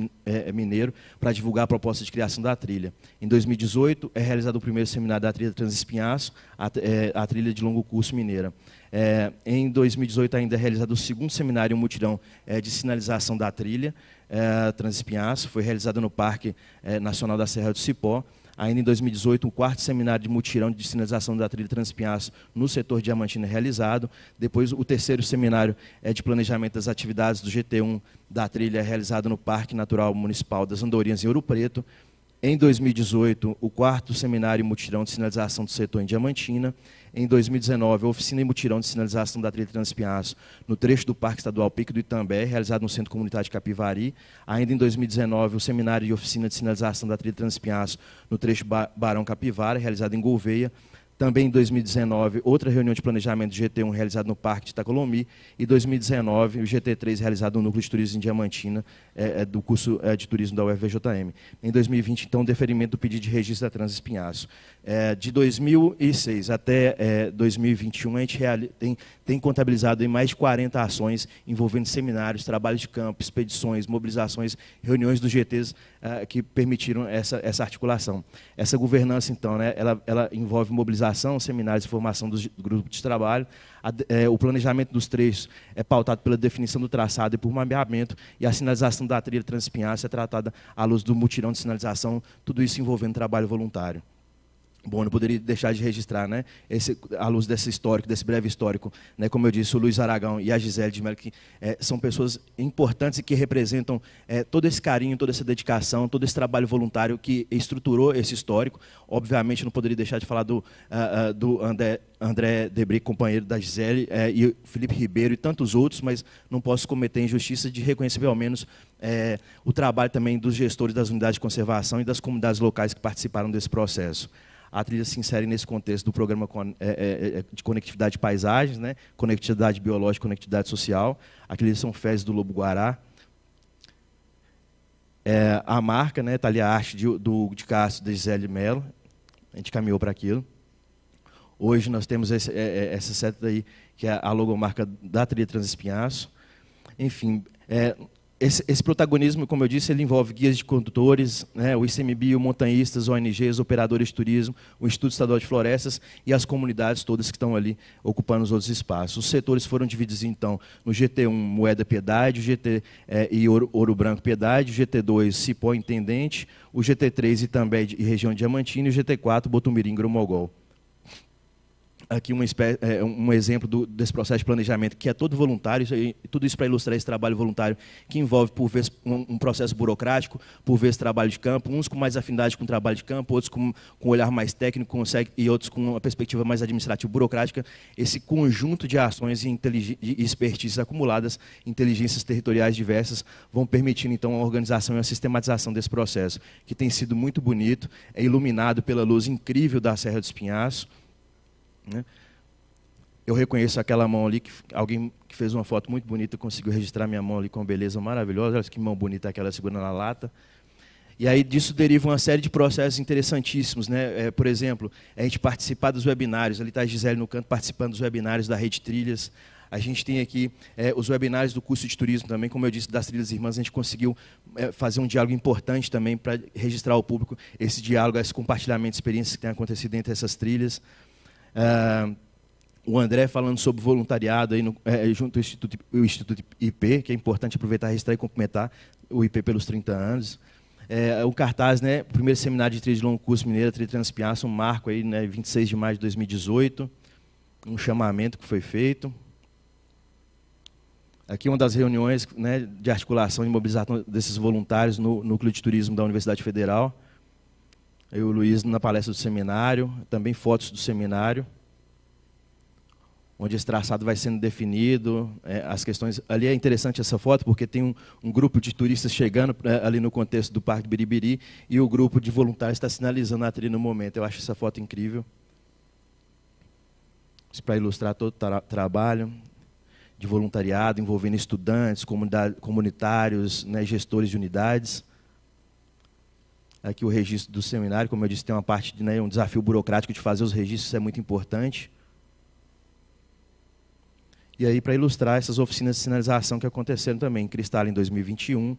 Mineiro, para divulgar a proposta de criação da trilha. Em 2018, é realizado o primeiro seminário da trilha Transespinhaço, a trilha de longo curso mineira. Em 2018, ainda é realizado o segundo seminário, um mutirão de sinalização da trilha Transespinhaço, foi realizado no Parque Nacional da Serra do Cipó. Ainda em 2018, o quarto seminário de mutirão de sinalização da trilha Transespinhaço no setor Diamantina realizado. Depois, o terceiro seminário de planejamento das atividades do GT1 da trilha realizado no Parque Natural Municipal das Andorinhas em Ouro Preto. Em 2018, o 4º Seminário e Mutirão de Sinalização do Setor em Diamantina. Em 2019, a Oficina e Mutirão de Sinalização da Trilha Transpinhaço, no trecho do Parque Estadual Pico do Itambé, realizado no Centro Comunitário de Capivari. Ainda em 2019, o Seminário e Oficina de Sinalização da Trilha Transpinhaço, no trecho Barão Capivara, realizado em Gouveia. Também em 2019, outra reunião de planejamento do GT1 realizada no Parque de Itacolomi. E em 2019, o GT3 realizado no Núcleo de Turismo em Diamantina, do curso de Turismo da UFVJM. Em 2020, então, o deferimento do pedido de registro da Transespinhaço. De 2006 até 2021, a gente tem contabilizado em mais de 40 ações envolvendo seminários, trabalhos de campo, expedições, mobilizações, reuniões dos GTs que permitiram essa articulação. Essa governança, então, né, ela envolve mobilização, seminários e formação dos grupos de trabalho. O planejamento dos trechos é pautado pela definição do traçado e por mapeamento, e a sinalização da trilha Transespinhaço é tratada à luz do mutirão de sinalização, tudo isso envolvendo trabalho voluntário. Bom, não poderia deixar de registrar, né, à luz desse histórico, desse breve histórico, né, como eu disse, o Luiz Aragão e a Gisele de Mello, que são pessoas importantes e que representam todo esse carinho, toda essa dedicação, todo esse trabalho voluntário que estruturou esse histórico. Obviamente, não poderia deixar de falar do André Debris, companheiro da Gisele, e o Felipe Ribeiro e tantos outros, mas não posso cometer a injustiça de reconhecer, pelo menos, o trabalho também dos gestores das unidades de conservação e das comunidades locais que participaram desse processo. A trilha se insere nesse contexto do programa de conectividade de paisagens, né? Conectividade biológica, conectividade social. A trilha São Fezes do Lobo-Guará. A marca, né? Está ali a arte de Castro, da Gisele Mello. A gente caminhou para aquilo. Hoje nós temos essa seta aí, que é a logomarca da trilha Transespinhaço. Enfim, esse protagonismo, como eu disse, ele envolve guias de condutores, né, o ICMBio, montanhistas, ONGs, operadores de turismo, o Instituto Estadual de Florestas e as comunidades todas que estão ali ocupando os outros espaços. Os setores foram divididos, então, no GT1, Moeda Piedade, o GT e Ouro Branco Piedade, o GT2, Cipó Intendente, o GT3 Itambé e região de Diamantina e o GT4, Botumirim, Gromogol. Aqui um exemplo desse processo de planejamento, que é todo voluntário, tudo isso para ilustrar esse trabalho voluntário, que envolve, por vezes, um processo burocrático, por vezes, trabalho de campo, uns com mais afinidade com o trabalho de campo, outros com um olhar mais técnico, e outros com uma perspectiva mais administrativa burocrática. Esse conjunto de ações e expertises acumuladas, inteligências territoriais diversas, vão permitindo, então, a organização e a sistematização desse processo, que tem sido muito bonito, é iluminado pela luz incrível da Serra do Espinhaço. Eu reconheço aquela mão ali, que alguém que fez uma foto muito bonita conseguiu registrar minha mão ali com uma beleza maravilhosa. Olha que mão bonita aquela segurando na lata. E aí disso deriva uma série de processos interessantíssimos, né? Por exemplo, a gente participar dos webinários, ali está a Gisele no canto participando dos webinários da Rede Trilhas. A gente tem aqui os webinários do curso de turismo também, como eu disse, das Trilhas Irmãs, a gente conseguiu fazer um diálogo importante também para registrar ao público esse diálogo, esse compartilhamento de experiências que tem acontecido entre essas trilhas. O André falando sobre voluntariado aí junto ao Instituto IP, que é importante aproveitar, registrar e cumprimentar o IP pelos 30 anos. O cartaz, né, o primeiro seminário de trilha de longo curso mineira, Trilha Transpinhaço, um marco aí, né, 26 de maio de 2018, um chamamento que foi feito. Aqui uma das reuniões, né, de articulação e mobilização desses voluntários no Núcleo de Turismo da Universidade Federal. Aí o Luiz na palestra do seminário, também fotos do seminário, onde esse traçado vai sendo definido, as questões. Ali é interessante essa foto, porque tem um grupo de turistas chegando ali no contexto do Parque Biribiri, e o grupo de voluntários está sinalizando a trilha no momento. Eu acho essa foto incrível. Isso para ilustrar todo o trabalho de voluntariado, envolvendo estudantes, comunitários, né, gestores de unidades. Aqui o registro do seminário, como eu disse, tem uma parte de, né, um desafio burocrático de fazer os registros, isso é muito importante. E aí, para ilustrar essas oficinas de sinalização que aconteceram também, em Cristal em 2021.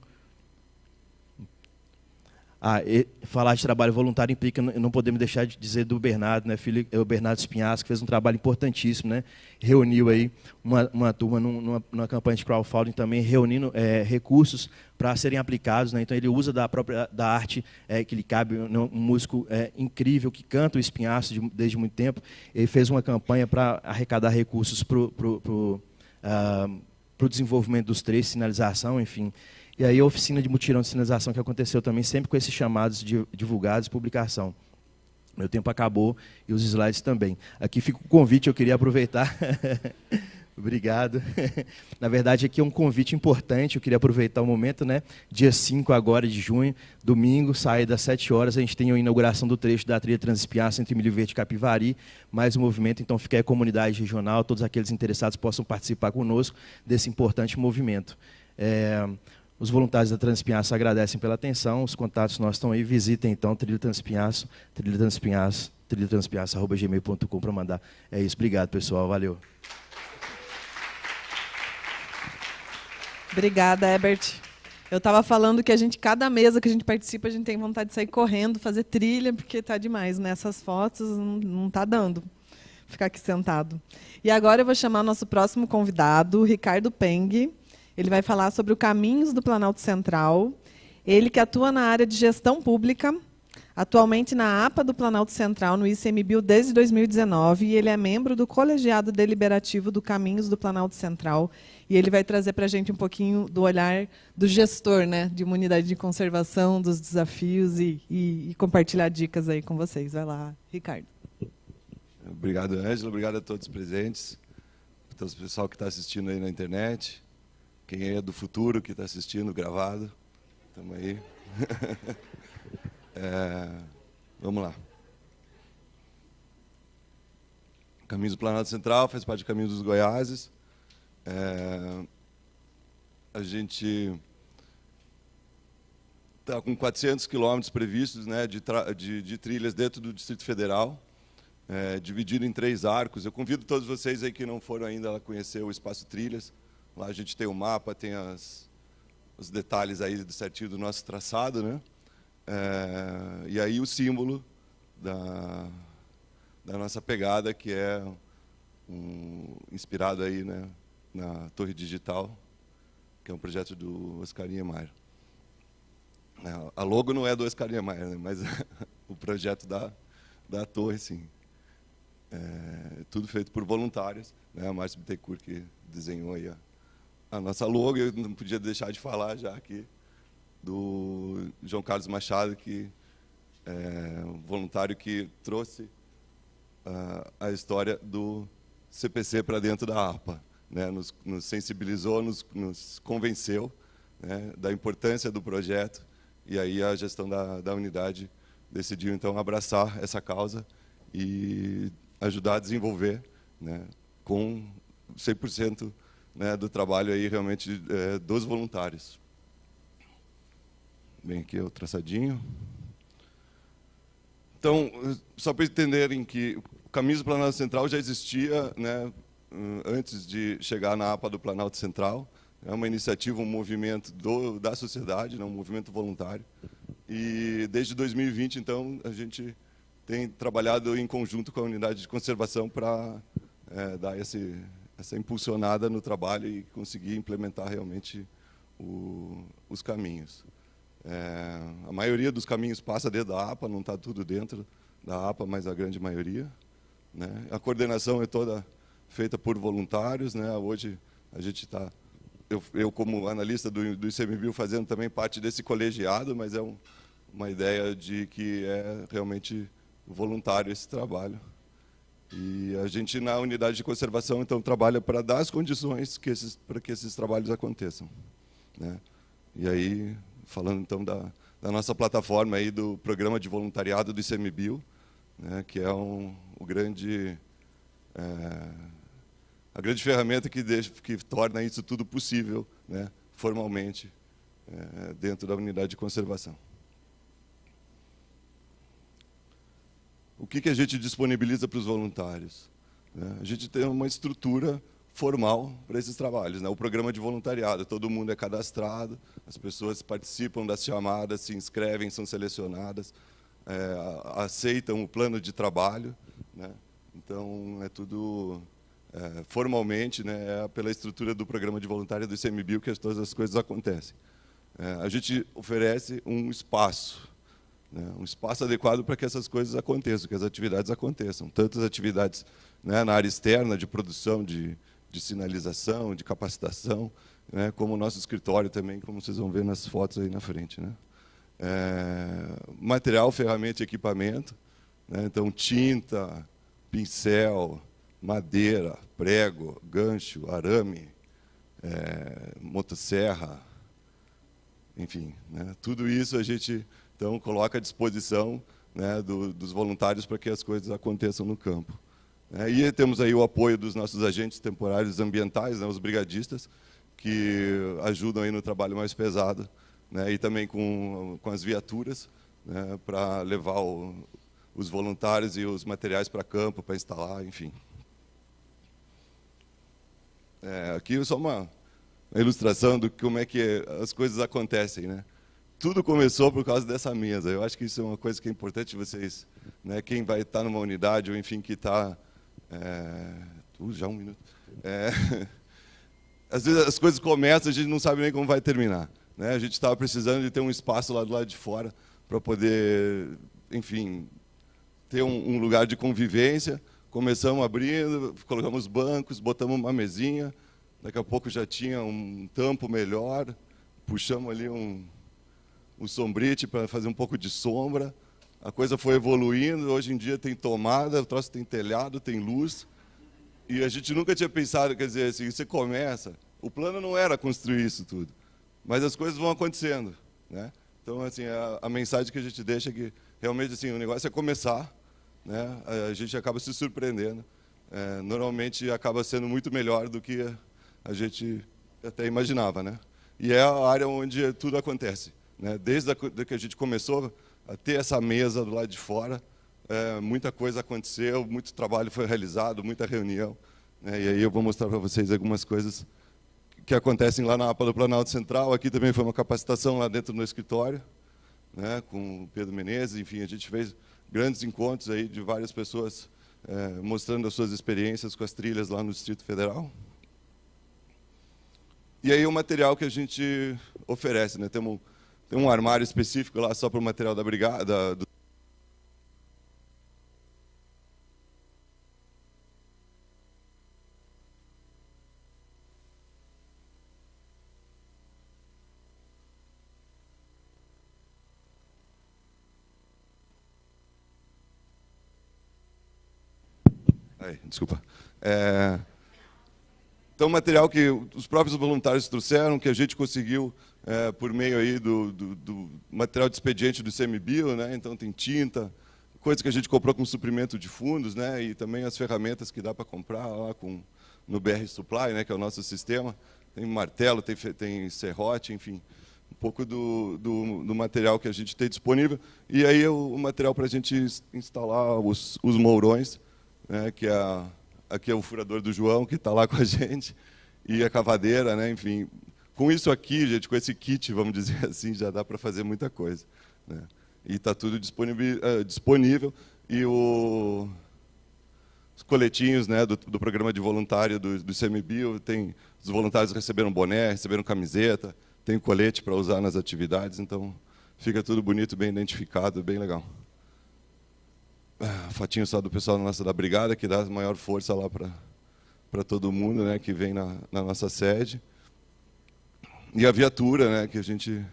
Falar de trabalho voluntário implica, não podemos deixar de dizer do Bernardo, né, filho, o Bernardo Espinhaço, que fez um trabalho importantíssimo, né, reuniu aí uma turma numa campanha de crowdfunding também, reunindo recursos para serem aplicados, né, então ele usa da arte que lhe cabe, um músico incrível que canta o Espinhaço desde muito tempo. Ele fez uma campanha para arrecadar recursos para o desenvolvimento dos trechos, sinalização, enfim. E aí a oficina de mutirão de sinalização que aconteceu também, sempre com esses chamados divulgados e publicação. Meu tempo acabou e os slides também. Aqui fica o convite, eu queria aproveitar. Obrigado. Na verdade, aqui é um convite importante, eu queria aproveitar o momento, né? Dia 5 agora de junho, domingo, sai das 7 horas, a gente tem a inauguração do trecho da trilha Transespiaço entre Milho Verde e Capivari, mais um movimento, então fica aí a comunidade regional, todos aqueles interessados possam participar conosco desse importante movimento. Os voluntários da Transespiaço agradecem pela atenção, os contatos nossos estão aí, visitem então Trilha Transespiaço, trilhatransespiaço@gmail.com para mandar. É isso, obrigado pessoal, valeu. Obrigada, Herbert. Eu estava falando que cada mesa que a gente participa, a gente tem vontade de sair correndo, fazer trilha, porque está demais, né? Essas fotos não está dando ficar aqui sentado. E agora eu vou chamar o nosso próximo convidado, o Ricardo Peng. Ele vai falar sobre o Caminhos do Planalto Central. Ele que atua na área de gestão pública, atualmente na APA do Planalto Central, no ICMBio, desde 2019, e ele é membro do colegiado deliberativo do Caminhos do Planalto Central. E ele vai trazer para a gente um pouquinho do olhar do gestor, né, de uma unidade de conservação, dos desafios e compartilhar dicas aí com vocês. Vai lá, Ricardo. Obrigado, Ângela. Obrigado a todos os presentes, a todo o pessoal que está assistindo aí na internet, quem é do futuro que está assistindo gravado. Estamos aí. Vamos lá. Caminhos do Planalto Central faz parte do Caminho dos Goiáses. A gente está com 400 quilômetros previstos, né, de trilhas dentro do Distrito Federal, dividido em 3 arcos. Eu convido todos vocês aí que não foram ainda a conhecer o Espaço Trilhas. Lá a gente tem o mapa, tem os detalhes aí certinho do nosso traçado, né? E aí o símbolo da nossa pegada, que é inspirado aí, né, na Torre Digital, que é um projeto do Oscar Niemeyer. A logo não é do Oscar Niemeyer, né, mas o projeto da torre, sim. Tudo feito por voluntários, né, a Márcia Bittencourt que desenhou aí a nossa logo. Eu não podia deixar de falar já aqui do João Carlos Machado, que é um voluntário que trouxe a história do CPC para dentro da APA. Né, nos sensibilizou, nos convenceu, né, da importância do projeto, e aí a gestão da unidade decidiu então abraçar essa causa e ajudar a desenvolver, né, com 100%, né, do trabalho aí realmente dos voluntários. Bem, aqui é o traçadinho. Então, só para entenderem que o Caminhos do Planalto Central já existia, né, antes de chegar na APA do Planalto Central. É uma iniciativa, um movimento da sociedade, né, um movimento voluntário. E desde 2020, então, a gente tem trabalhado em conjunto com a unidade de conservação para dar essa impulsionada no trabalho e conseguir implementar realmente os caminhos. A maioria dos caminhos passa dentro da APA, não está tudo dentro da APA, mas a grande maioria, né? A coordenação é toda feita por voluntários, né? Hoje a gente está, eu como analista do ICMBio, fazendo também parte desse colegiado, mas é uma ideia de que é realmente voluntário esse trabalho. E a gente, na unidade de conservação, então, trabalha para dar as condições para que esses trabalhos aconteçam, né? E aí, falando então da nossa plataforma aí do programa de voluntariado do ICMBio, né, que é a grande ferramenta que torna isso tudo possível, né, formalmente, dentro da unidade de conservação. O que a gente disponibiliza para os voluntários? A gente tem uma estrutura formal para esses trabalhos, né? O programa de voluntariado, todo mundo é cadastrado, as pessoas participam das chamadas, se inscrevem, são selecionadas, aceitam o plano de trabalho, né? Então, é tudo formalmente, né, pela estrutura do programa de voluntário do ICMBio que todas as coisas acontecem. A gente oferece um espaço, né, um espaço adequado para que essas coisas aconteçam, que as atividades aconteçam, tanto as atividades, né, na área externa, de produção de de sinalização, de capacitação, né, como o nosso escritório também, como vocês vão ver nas fotos aí na frente, né. Material, ferramenta e equipamento, né, então tinta, pincel, madeira, prego, gancho, arame, motosserra, enfim, né, tudo isso a gente então coloca à disposição, né, dos voluntários para que as coisas aconteçam no campo. E temos aí o apoio dos nossos agentes temporários ambientais, né, os brigadistas, que ajudam aí no trabalho mais pesado, né, e também com as viaturas, né, para levar os voluntários e os materiais para campo, para instalar, enfim. Aqui é só uma ilustração de como é que as coisas acontecem, né? Tudo começou por causa dessa mesa. Eu acho que isso é uma coisa que é importante vocês, né, quem vai estar numa unidade ou enfim que está já 1 minuto. Às vezes as coisas começam, a gente não sabe nem como vai terminar, né? A gente estava precisando de ter um espaço lá do lado de fora para poder, enfim, ter um lugar de convivência. Começamos abrindo, colocamos bancos, botamos uma mesinha, daqui a pouco já tinha um tampo melhor, puxamos ali um sombrite para fazer um pouco de sombra. A coisa foi evoluindo, hoje em dia tem tomada, o troço tem telhado, tem luz. E a gente nunca tinha pensado, quer dizer, assim, você começa, o plano não era construir isso tudo, mas as coisas vão acontecendo, né? Então, assim, a mensagem que a gente deixa é que realmente assim, o negócio é começar, né? A gente acaba se surpreendendo. Normalmente acaba sendo muito melhor do que a gente até imaginava, né? E é a área onde tudo acontece, né? Desde que a gente começou a ter essa mesa do lado de fora, muita coisa aconteceu, muito trabalho foi realizado, muita reunião, né? E aí eu vou mostrar para vocês algumas coisas que acontecem lá na APA do Planalto Central. Aqui também foi uma capacitação lá dentro do escritório, né, com o Pedro Menezes. Enfim, a gente fez grandes encontros aí de várias pessoas mostrando as suas experiências com as trilhas lá no Distrito Federal. E aí o material que a gente oferece, né? Tem um armário específico lá só para o material da brigada. Desculpa. Então, material que os próprios voluntários trouxeram, que a gente conseguiu por meio aí do material de expediente do ICMBio, né? Então tem tinta, coisa que a gente comprou com suprimento de fundos, né? E também as ferramentas que dá para comprar lá no BR Supply, né? Que é o nosso sistema. Tem martelo, tem serrote, enfim, um pouco do material que a gente tem disponível. E aí o material para a gente instalar os mourões, né? Que aqui é o furador do João, que está lá com a gente, e a cavadeira, né? Enfim, com isso aqui, gente, com esse kit, vamos dizer assim, já dá para fazer muita coisa, né? E está tudo disponível. E os coletinhos, né, do programa de voluntário do ICMBio, os voluntários receberam boné, receberam camiseta, tem colete para usar nas atividades, então fica tudo bonito, bem identificado, bem legal. Fotinho só do pessoal da brigada, que dá maior força lá para todo mundo, né, que vem na nossa sede. E a viatura, né, que a gente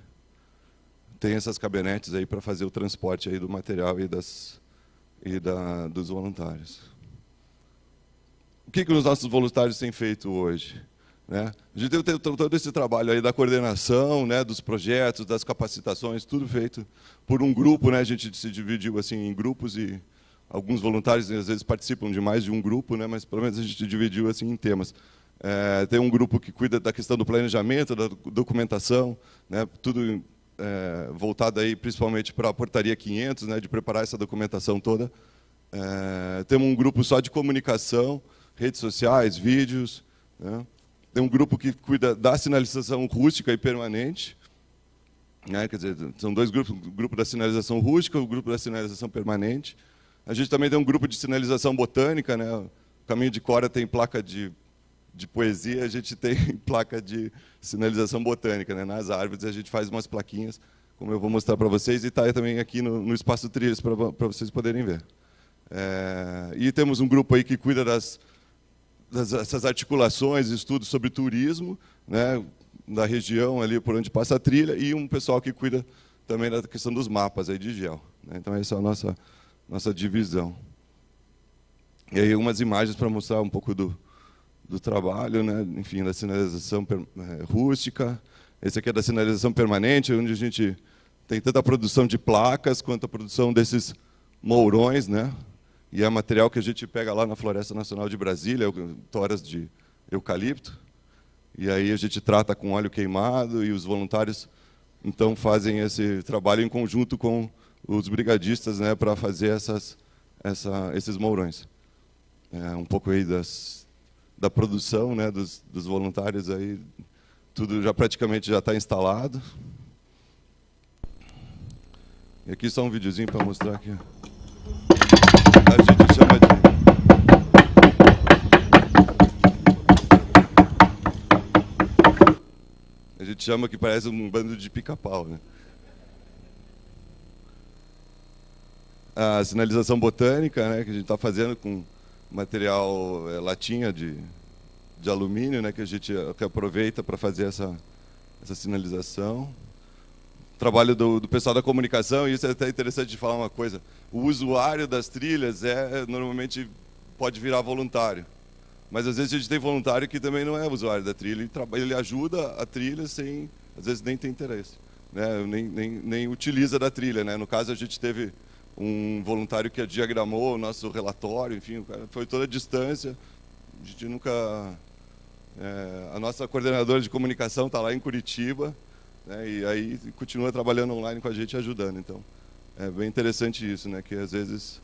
tem essas caminhonetes aí para fazer o transporte aí do material e dos voluntários. O que os nossos voluntários têm feito hoje, né? A gente tem todo esse trabalho aí da coordenação, né, dos projetos, das capacitações, tudo feito por um grupo, né? A gente se dividiu assim em grupos e alguns voluntários às vezes participam de mais de um grupo, né? Mas pelo menos a gente dividiu assim em temas. Tem um grupo que cuida da questão do planejamento, da documentação, né? Tudo voltado aí principalmente para a portaria 500, né? De preparar essa documentação toda. Temos um grupo só de comunicação, redes sociais, vídeos, né? Tem um grupo que cuida da sinalização rústica e permanente, né? Quer dizer, são dois grupos, o grupo da sinalização rústica e o grupo da sinalização permanente. A gente também tem um grupo de sinalização botânica, né? O Caminho de Cora tem placa de poesia, a gente tem placa de sinalização botânica, né? Nas árvores a gente faz umas plaquinhas, como eu vou mostrar para vocês, e está também aqui no Espaço Trilhas para vocês poderem ver. E temos um grupo aí que cuida essas articulações, estudos sobre turismo, né, da região ali por onde passa a trilha, e um pessoal que cuida também da questão dos mapas aí de gel, né? Então essa é a nossa divisão. E aí umas imagens para mostrar um pouco do trabalho, né? Enfim, da sinalização rústica. Esse aqui é da sinalização permanente, onde a gente tem tanto a produção de placas quanto a produção desses mourões, né? E é material que a gente pega lá na Floresta Nacional de Brasília, toras de eucalipto. E aí a gente trata com óleo queimado e os voluntários então fazem esse trabalho em conjunto com os brigadistas, né, para fazer esses mourões. Um pouco aí da produção, né, dos voluntários aí, tudo já praticamente já está instalado. E aqui só um videozinho para mostrar aqui. A gente chama de que parece um bando de pica-pau, né? A sinalização botânica, né, que a gente está fazendo com material latinha de alumínio, né, que a gente aproveita para fazer essa sinalização. Trabalho do pessoal da comunicação, e isso é até interessante de falar uma coisa. O usuário das trilhas normalmente pode virar voluntário. Mas às vezes a gente tem voluntário que também não é usuário da trilha, ele ajuda a trilha sem, às vezes nem tem interesse, né? nem utiliza da trilha, né? No caso a gente teve um voluntário que diagramou o nosso relatório, enfim, o cara foi toda a distância, a gente nunca... a nossa coordenadora de comunicação está lá em Curitiba, né? E aí continua trabalhando online com a gente, ajudando. Então é bem interessante isso, né? Que às vezes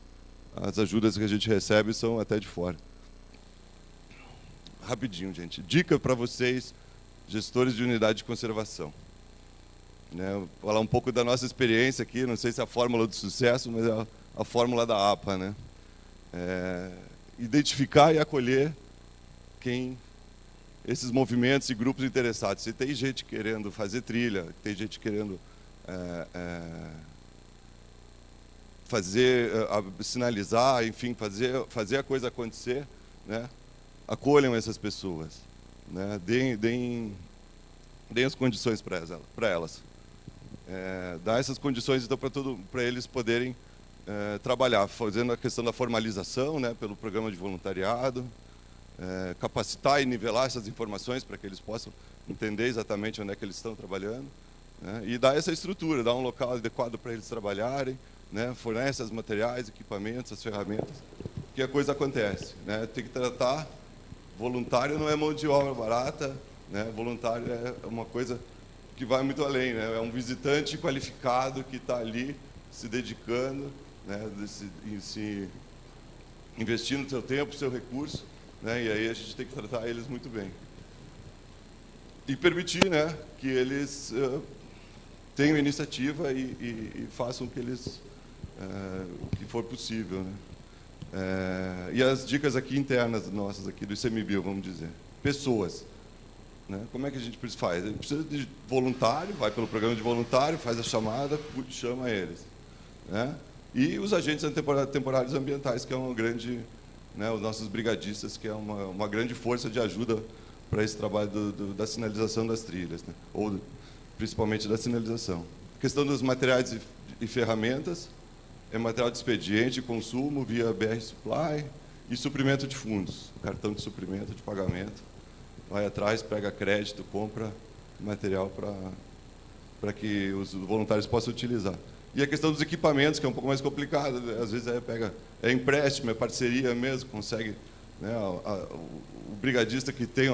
as ajudas que a gente recebe são até de fora. Rapidinho, gente. Dica para vocês, gestores de unidade de conservação. Vou falar um pouco da nossa experiência aqui, não sei se é a fórmula do sucesso, mas é a fórmula da APA, né? Identificar e acolher esses movimentos e grupos interessados. Se tem gente querendo fazer trilha, tem gente querendo sinalizar, enfim, fazer a coisa acontecer, né? Acolham essas pessoas, né? Deem as condições para elas. Dá essas condições então para eles poderem trabalhar, fazendo a questão da formalização, né, pelo programa de voluntariado, capacitar e nivelar essas informações para que eles possam entender exatamente onde é que eles estão trabalhando, né, e dar essa estrutura, dar um local adequado para eles trabalharem, né, fornece os materiais, equipamentos, as ferramentas, que a coisa acontece, né? Tem que tratar. Voluntário não é mão de obra barata, né? Voluntário é uma coisa que vai muito além, né? É um visitante qualificado que está ali se dedicando, né? Se investindo o seu tempo, o seu recurso, né? E aí a gente tem que tratar eles muito bem. E permitir, né, que eles tenham iniciativa e façam o que for possível, né? E as dicas aqui internas nossas aqui do ICMBio, vamos dizer. Pessoas, né? Como é que a gente faz? A gente precisa de voluntário, vai pelo programa de voluntário, faz a chamada, chama eles, né? E os agentes temporários ambientais, que é uma grande, né, os nossos brigadistas, que é uma grande força de ajuda para esse trabalho da sinalização das trilhas, né? Ou principalmente da sinalização. A questão dos materiais e ferramentas, material de expediente, consumo via BR Supply e suprimento de fundos, cartão de suprimento de pagamento. Vai atrás, pega crédito, compra material para que os voluntários possam utilizar. E a questão dos equipamentos, que é um pouco mais complicado, às vezes é empréstimo, é parceria mesmo, consegue, né, o brigadista que tem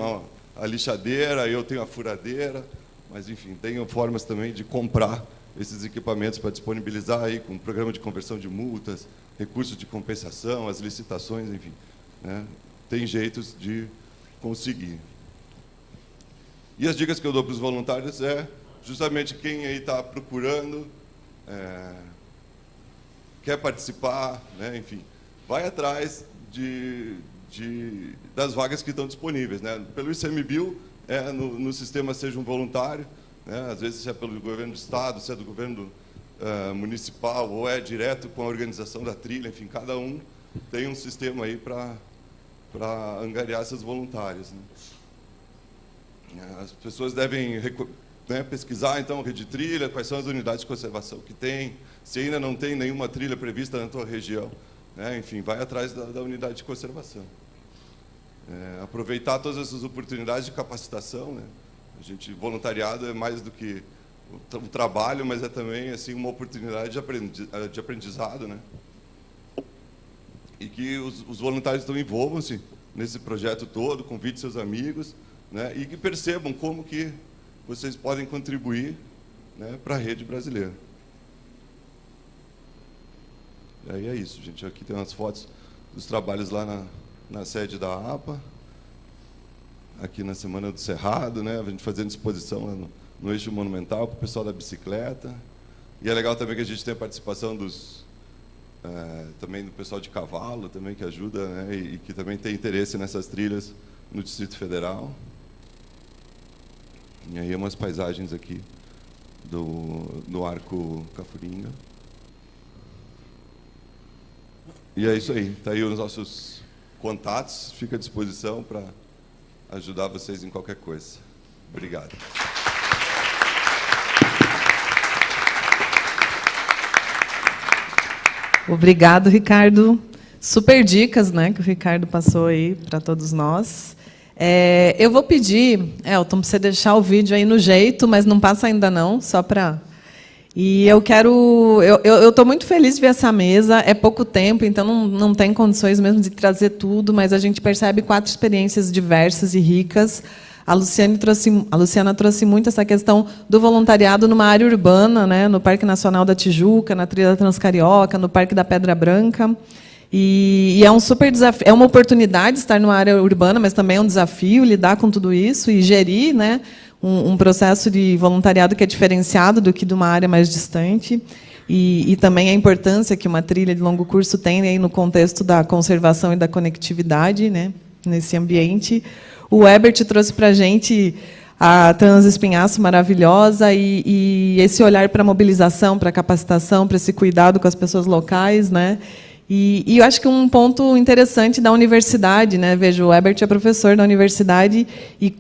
a lixadeira, eu tenho a furadeira, mas enfim, tem formas também de comprar esses equipamentos para disponibilizar aí com programa de conversão de multas, recursos de compensação, as licitações, enfim, né? Tem jeitos de conseguir. E as dicas que eu dou para os voluntários é justamente quem aí está procurando, quer participar, né? Enfim, vai atrás das vagas que estão disponíveis, né? Pelo ICMBio, no sistema Seja um Voluntário, né? Às vezes se é pelo governo do estado, se é do governo municipal, ou é direto com a organização da trilha, enfim, cada um tem um sistema aí para para angariar essas voluntárias, né? As pessoas devem pesquisar, então, rede de trilha, quais são as unidades de conservação que tem, se ainda não tem nenhuma trilha prevista na tua região, né? Enfim, vai atrás da unidade de conservação. Aproveitar todas essas oportunidades de capacitação, né? Voluntariado é mais do que o trabalho, mas é também assim uma oportunidade de aprendizado, né? E que os voluntários também envolvam-se nesse projeto todo, convide seus amigos, né? E que percebam como que vocês podem contribuir, né, para a rede brasileira. E aí é isso, gente. Aqui tem umas fotos dos trabalhos lá na sede da APA, aqui na Semana do Cerrado, né, a gente fazendo exposição lá no eixo monumental com o pessoal da bicicleta. E é legal também que a gente tem a participação também do pessoal de cavalo, também, que ajuda, né, e que também tem interesse nessas trilhas no Distrito Federal. E aí umas paisagens aqui do Arco Cafuringa. E é isso aí. Está aí os nossos contatos. Fica à disposição para ajudar vocês em qualquer coisa. Obrigado. Obrigado, Ricardo. Super dicas, né, que o Ricardo passou aí para todos nós. Eu vou pedir, Elton, para você deixar o vídeo aí no jeito, mas não passa ainda não, só para... E eu estou muito feliz de ver essa mesa, é pouco tempo, então não tem condições mesmo de trazer tudo, mas a gente percebe 4 experiências diversas e ricas. A Luciana trouxe muito essa questão do voluntariado numa área urbana, né, no Parque Nacional da Tijuca, na Trilha Transcarioca, no Parque da Pedra Branca. E é um super desafio, é uma oportunidade estar numa área urbana, mas também é um desafio lidar com tudo isso e gerir, né, um processo de voluntariado que é diferenciado do que de uma área mais distante. E também a importância que uma trilha de longo curso tem aí no contexto da conservação e da conectividade, né, nesse ambiente. O Herbert trouxe para a gente a Transespinhaço maravilhosa e esse olhar para a mobilização, para a capacitação, para esse cuidado com as pessoas locais, né? E eu acho que um ponto interessante da universidade, né? Veja, o Herbert é professor da universidade e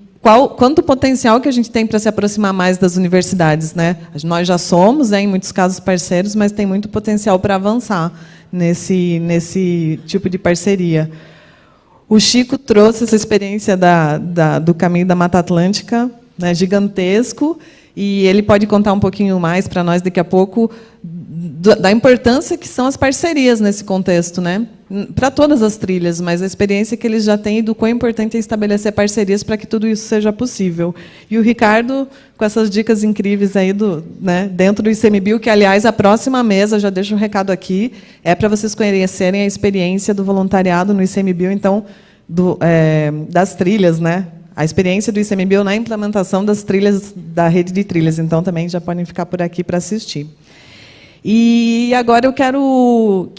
quanto potencial que a gente tem para se aproximar mais das universidades, né? Nós já somos, né, em muitos casos, parceiros, mas tem muito potencial para avançar nesse tipo de parceria. O Chico trouxe essa experiência do Caminho da Mata Atlântica, né, gigantesco, e ele pode contar um pouquinho mais para nós daqui a pouco da importância que são as parcerias nesse contexto, né? Para todas as trilhas, mas a experiência que eles já têm e do quão importante é estabelecer parcerias para que tudo isso seja possível. E o Ricardo, com essas dicas incríveis aí né, dentro do ICMBio, que, aliás, a próxima mesa, já deixo um recado aqui, é para vocês conhecerem a experiência do voluntariado no ICMBio, então, das trilhas, né? A experiência do ICMBio na implementação das trilhas, da rede de trilhas. Então, também já podem ficar por aqui para assistir. E agora eu quero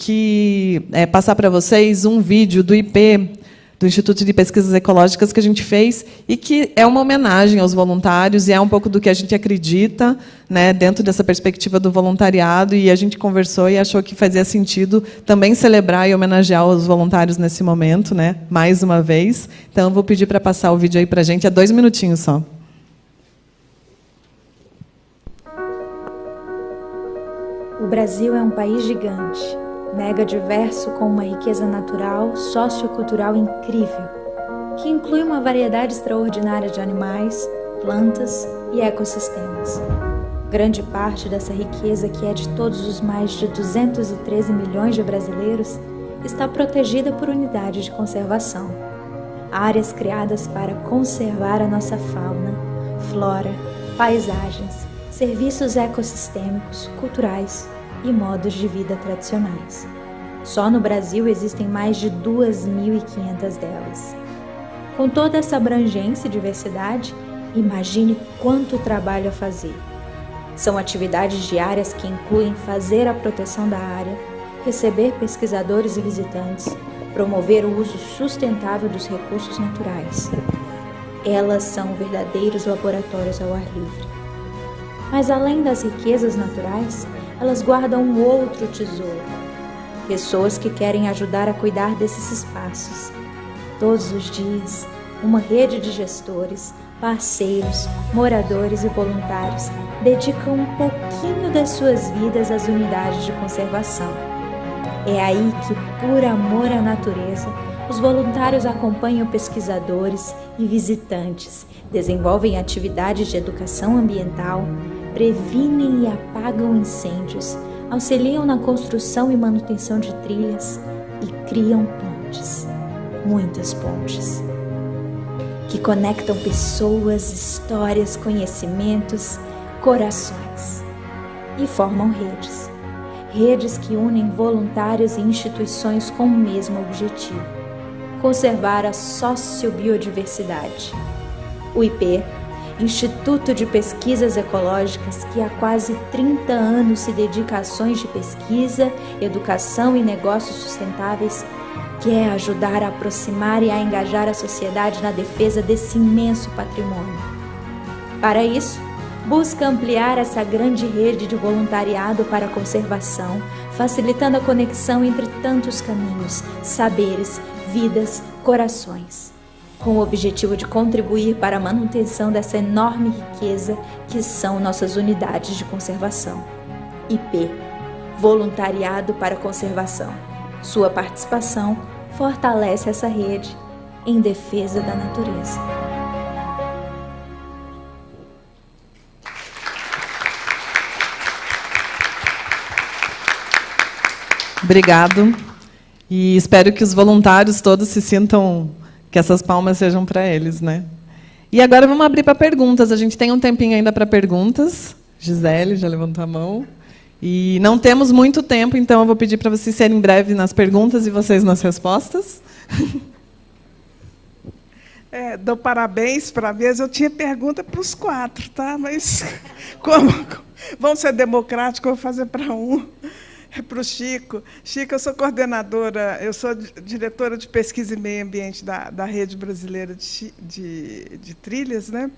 passar para vocês um vídeo do IP, do Instituto de Pesquisas Ecológicas, que a gente fez, e que é uma homenagem aos voluntários, e é um pouco do que a gente acredita, né, dentro dessa perspectiva do voluntariado, e a gente conversou e achou que fazia sentido também celebrar e homenagear os voluntários nesse momento, né, mais uma vez. Então, eu vou pedir para passar o vídeo aí para a gente, 2 minutinhos só. O Brasil é um país gigante, mega diverso, com uma riqueza natural, sociocultural incrível, que inclui uma variedade extraordinária de animais, plantas e ecossistemas. Grande parte dessa riqueza, que é de todos os mais de 213 milhões de brasileiros, está protegida por unidades de conservação, áreas criadas para conservar a nossa fauna, flora, paisagens, serviços ecossistêmicos, culturais e modos de vida tradicionais. Só no Brasil existem mais de 2.500 delas. Com toda essa abrangência e diversidade, imagine quanto trabalho a fazer. São atividades diárias que incluem fazer a proteção da área, receber pesquisadores e visitantes, promover o uso sustentável dos recursos naturais. Elas são verdadeiros laboratórios ao ar livre. Mas além das riquezas naturais, elas guardam um outro tesouro. Pessoas que querem ajudar a cuidar desses espaços. Todos os dias, uma rede de gestores, parceiros, moradores e voluntários dedicam um pouquinho das suas vidas às unidades de conservação. É aí que, por amor à natureza, os voluntários acompanham pesquisadores e visitantes, desenvolvem atividades de educação ambiental, previnem e apagam incêndios, auxiliam na construção e manutenção de trilhas e criam pontes, muitas pontes, que conectam pessoas, histórias, conhecimentos, corações e formam redes. Redes que unem voluntários e instituições com o mesmo objetivo: conservar a sociobiodiversidade. O IP, Instituto de Pesquisas Ecológicas, que há quase 30 anos se dedica a ações de pesquisa, educação e negócios sustentáveis, quer ajudar a aproximar e a engajar a sociedade na defesa desse imenso patrimônio. Para isso, busca ampliar essa grande rede de voluntariado para a conservação, facilitando a conexão entre tantos caminhos, saberes, vidas, corações, com o objetivo de contribuir para a manutenção dessa enorme riqueza que são nossas unidades de conservação. IP, Voluntariado para a Conservação. Sua participação fortalece essa rede em defesa da natureza. Obrigado. E espero que os voluntários todos se sintam, que essas palmas sejam para eles, né? E agora vamos abrir para perguntas. A gente tem um tempinho ainda para perguntas. Gisele já levantou a mão. E não temos muito tempo, então eu vou pedir para vocês serem breves nas perguntas e vocês nas respostas. Dou parabéns para a mesa. Eu tinha pergunta para os 4, tá? Mas como vamos ser democráticos, eu vou fazer para um. Para o Chico. Chico, eu sou coordenadora, eu sou diretora de pesquisa e meio ambiente da Rede Brasileira de Trilhas, né?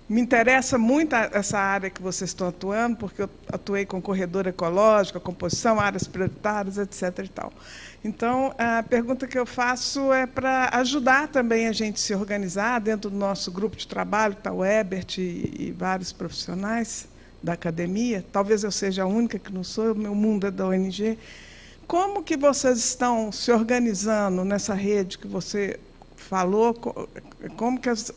Me interessa muito essa área que vocês estão atuando, porque eu atuei com corredor ecológico, a composição, áreas prioritárias, etc. e tal. Então, a pergunta que eu faço é para ajudar também a gente se organizar dentro do nosso grupo de trabalho, que está o Ebert e vários profissionais da academia. Talvez eu seja a única que não sou, o meu mundo é da ONG. Como que vocês estão se organizando nessa rede que você falou? Como que as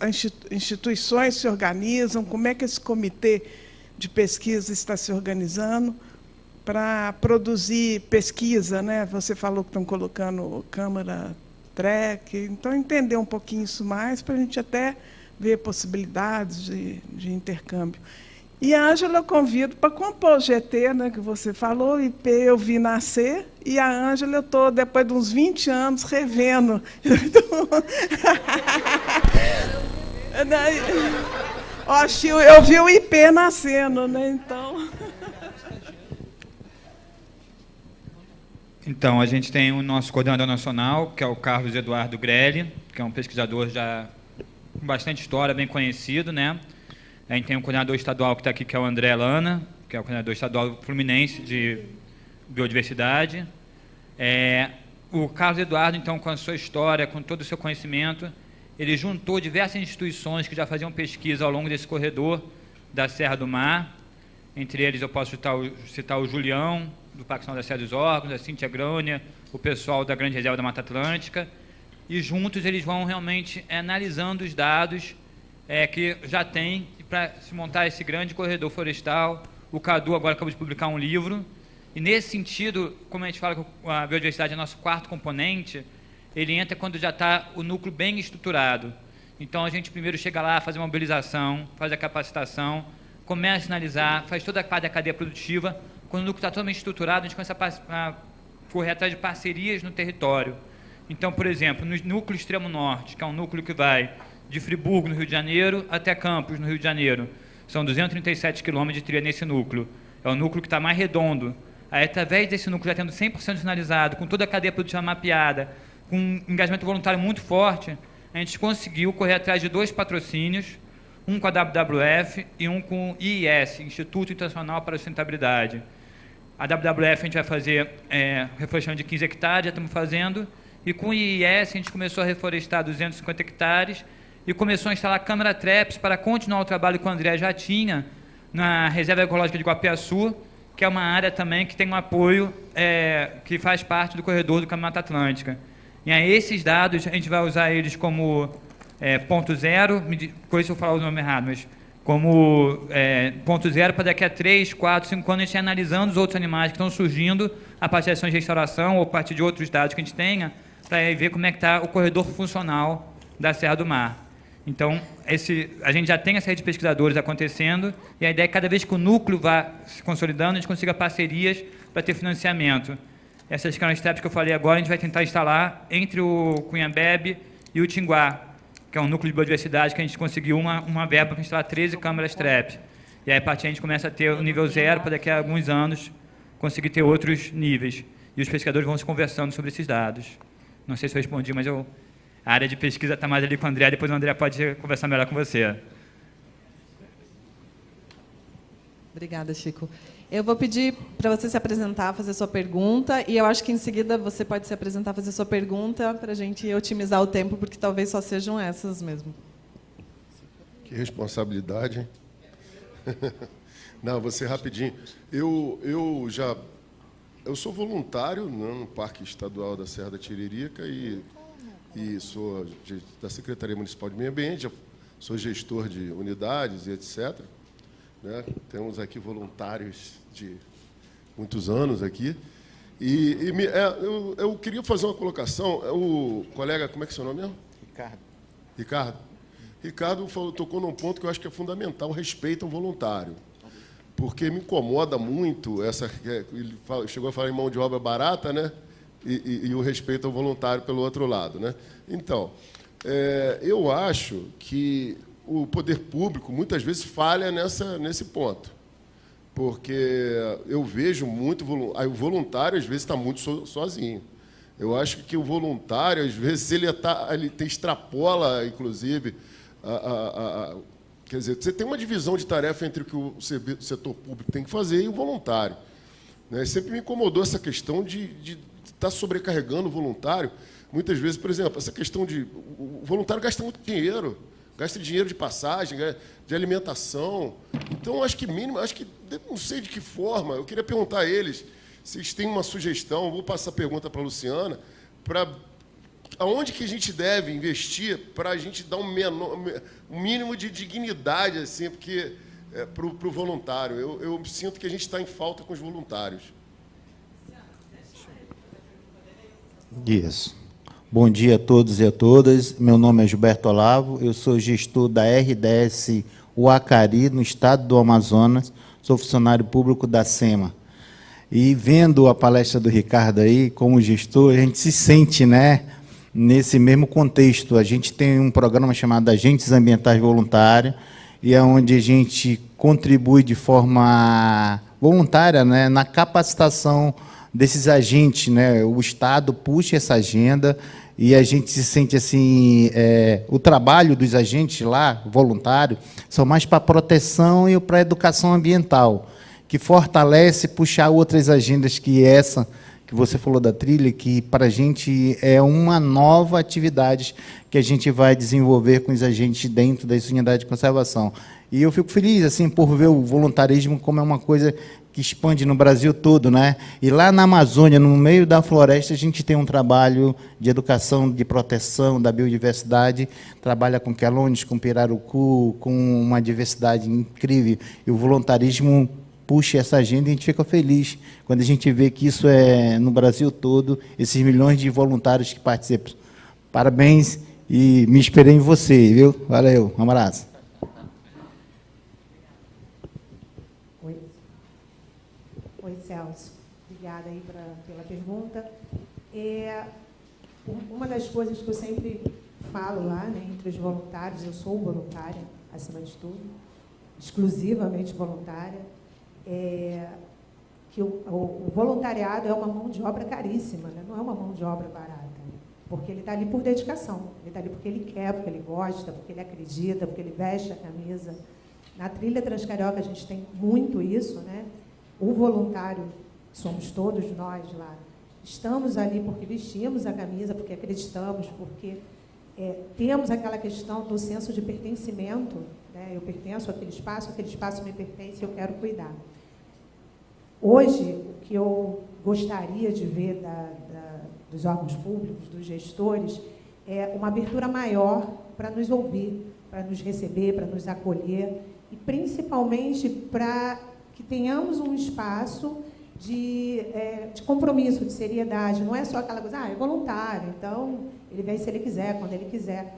instituições se organizam? Como é que esse comitê de pesquisa está se organizando para produzir pesquisa, né? Você falou que estão colocando câmara track. Então, entender um pouquinho isso mais, para a gente até ver possibilidades de intercâmbio. E a Ângela eu convido para compor o GT, né, que você falou, o IP eu vi nascer, e a Ângela eu estou, depois de uns 20 anos, revendo. Eu vi o IP nascendo, né? Então, a gente tem o nosso coordenador nacional, que é o Carlos Eduardo Grelli, que é um pesquisador já com bastante história, bem conhecido, né? A gente tem um coordenador estadual que está aqui, que é o André Lana, que é o coordenador estadual fluminense de biodiversidade. O Carlos Eduardo, então, com a sua história, com todo o seu conhecimento, ele juntou diversas instituições que já faziam pesquisa ao longo desse corredor da Serra do Mar. Entre eles, eu posso citar o Julião, do Parque Nacional da Serra dos Órgãos, a Cíntia Grônia, o pessoal da Grande Reserva da Mata Atlântica. E juntos eles vão realmente analisando os dados que já tem para se montar esse grande corredor florestal. O Cadu agora acabou de publicar um livro, e nesse sentido, como a gente fala que a biodiversidade é nosso quarto componente, ele entra quando já está o núcleo bem estruturado. Então a gente primeiro chega lá, faz a mobilização, faz a capacitação, começa a analisar, faz toda a parte da cadeia produtiva. Quando o núcleo está totalmente estruturado, a gente começa a correr atrás de parcerias no território. Então, por exemplo, no núcleo extremo norte, que é um núcleo que vai de Friburgo, no Rio de Janeiro, até Campos, no Rio de Janeiro. São 237 quilômetros de trilha nesse núcleo. É o núcleo que está mais redondo. Aí, através desse núcleo, já tendo 100% finalizado, com toda a cadeia produtiva mapeada, com um engajamento voluntário muito forte, a gente conseguiu correr atrás de 2 patrocínios, um com a WWF e um com o IIS, Instituto Internacional para a Sustentabilidade. A WWF a gente vai fazer reflexão de 15 hectares, já estamos fazendo, E com o IES, a gente começou a reflorestar 250 hectares e começou a instalar câmara traps para continuar o trabalho que o André já tinha na Reserva Ecológica de Guapiaçu, que é uma área também que tem um apoio que faz parte do corredor do Caminho Mata Atlântica. E aí, esses dados, a gente vai usar eles como ponto zero, coisa se eu falar o nome errado, mas como ponto zero para daqui a 3, 4, 5 anos a gente ir analisando os outros animais que estão surgindo a partir de ações de restauração ou a partir de outros dados que a gente tenha, para ver como é que está o corredor funcional da Serra do Mar. Então, a gente já tem essa rede de pesquisadores acontecendo e a ideia é que cada vez que o núcleo vá se consolidando, a gente consiga parcerias para ter financiamento. Essas câmeras traps que eu falei agora, a gente vai tentar instalar entre o Cunhambebe e o Tinguá, que é um núcleo de biodiversidade que a gente conseguiu uma verba para instalar 13 câmeras trap. E aí, a partir daí, a gente começa a ter o nível 0 para daqui a alguns anos conseguir ter outros níveis. E os pesquisadores vão se conversando sobre esses dados. Não sei se eu respondi, mas a área de pesquisa está mais ali com o André, depois o André pode conversar melhor com você. Obrigada, Chico. Eu vou pedir para você se apresentar, fazer sua pergunta, e eu acho que em seguida você pode se apresentar, fazer sua pergunta, para a gente otimizar o tempo, porque talvez só sejam essas mesmo. Que responsabilidade, hein? Não, vou ser rapidinho. Eu sou voluntário, né, no Parque Estadual da Serra da Tiririca e sou da Secretaria Municipal de Meio Ambiente, sou gestor de unidades e etc. Né? Temos aqui voluntários de muitos anos aqui. Eu queria fazer uma colocação. O colega, como é que é o seu nome mesmo? Ricardo. Ricardo tocou num ponto que eu acho que é fundamental, o respeito ao voluntário. Porque me incomoda muito ele chegou a falar em mão de obra barata, né? E o respeito ao voluntário pelo outro lado, né? Então, eu acho que o poder público muitas vezes falha nesse ponto, porque eu vejo muito o voluntário às vezes está muito sozinho. Eu acho que o voluntário às vezes ele extrapola, inclusive, quer dizer, você tem uma divisão de tarefa entre o que o setor público tem que fazer e o voluntário, né? Sempre me incomodou essa questão de estar sobrecarregando o voluntário. Muitas vezes, por exemplo, essa questão o voluntário gasta muito dinheiro, gasta dinheiro de passagem, de alimentação. Então, acho que não sei de que forma, eu queria perguntar a eles se eles têm uma sugestão, vou passar a pergunta para a Luciana, aonde que a gente deve investir para a gente dar um mínimo de dignidade, assim, porque para o voluntário. Eu sinto que a gente está em falta com os voluntários. Isso. Bom dia a todos e a todas. Meu nome é Gilberto Olavo, eu sou gestor da RDS Uacari, no estado do Amazonas, sou funcionário público da SEMA. E vendo a palestra do Ricardo aí, como gestor, a gente se sente, né, nesse mesmo contexto. A gente tem um programa chamado Agentes Ambientais Voluntários, e é onde a gente contribui de forma voluntária, né, na capacitação desses agentes, né? O Estado puxa essa agenda e a gente se sente assim, o trabalho dos agentes lá, voluntários, são mais para proteção e para educação ambiental, que fortalece puxar outras agendas que essa que você falou da trilha, que para a gente é uma nova atividade que a gente vai desenvolver com os agentes dentro das unidades de conservação. E eu fico feliz assim por ver o voluntarismo como é uma coisa que expande no Brasil todo, né? E lá na Amazônia, no meio da floresta, a gente tem um trabalho de educação, de proteção da biodiversidade, trabalha com quelônios, com pirarucu, com uma diversidade incrível. E o voluntarismo puxa essa agenda e a gente fica feliz quando a gente vê que isso é no Brasil todo, esses milhões de voluntários que participam. Parabéns e me esperei em você, viu? Valeu, um abraço. Oi, Celso. Obrigada aí pela pergunta. Uma das coisas que eu sempre falo lá, né, entre os voluntários, eu sou voluntária, acima de tudo, exclusivamente voluntária, que o voluntariado é uma mão de obra caríssima, né? Não é uma mão de obra barata, porque ele está ali por dedicação, ele está ali porque ele quer, porque ele gosta, porque ele acredita, porque ele veste a camisa. Na Trilha Transcarioca a gente tem muito isso, né? O voluntário, somos todos nós lá, estamos ali porque vestimos a camisa, porque acreditamos, porque temos aquela questão do senso de pertencimento, né? Eu pertenço àquele espaço me pertence, eu quero cuidar. Hoje, o que eu gostaria de ver dos órgãos públicos, dos gestores, é uma abertura maior para nos ouvir, para nos receber, para nos acolher, e principalmente para que tenhamos um espaço de compromisso, de seriedade. Não é só aquela coisa, é voluntário, então ele vem se ele quiser, quando ele quiser.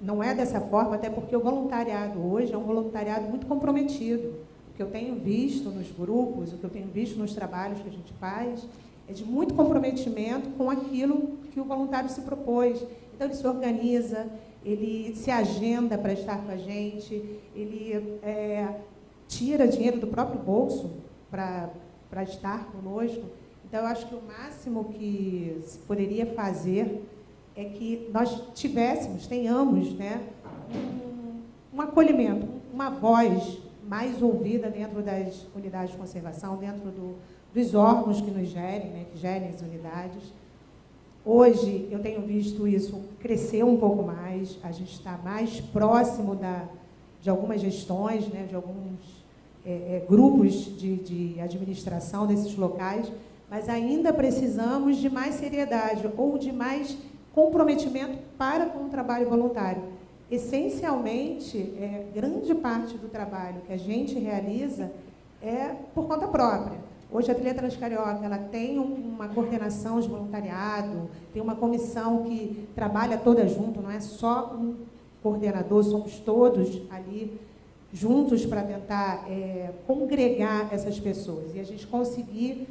Não é dessa forma, até porque o voluntariado hoje é um voluntariado muito comprometido. O que eu tenho visto nos grupos, o que eu tenho visto nos trabalhos que a gente faz, é de muito comprometimento com aquilo que o voluntário se propôs. Então, ele se organiza, ele se agenda para estar com a gente, ele tira dinheiro do próprio bolso para estar conosco. Então, eu acho que o máximo que se poderia fazer é que nós tenhamos, né, um acolhimento, uma voz mais ouvida dentro das unidades de conservação, dentro dos órgãos que nos gerem, né, que gerem as unidades. Hoje, eu tenho visto isso crescer um pouco mais, a gente está mais próximo de algumas gestões, né, de alguns grupos de administração desses locais, mas ainda precisamos de mais seriedade ou de mais comprometimento para com o trabalho voluntário. Essencialmente, grande parte do trabalho que a gente realiza é por conta própria. Hoje, a Trilha Transcarioca ela tem uma coordenação de voluntariado, tem uma comissão que trabalha toda junto, não é só um coordenador, somos todos ali juntos para tentar congregar essas pessoas e a gente conseguir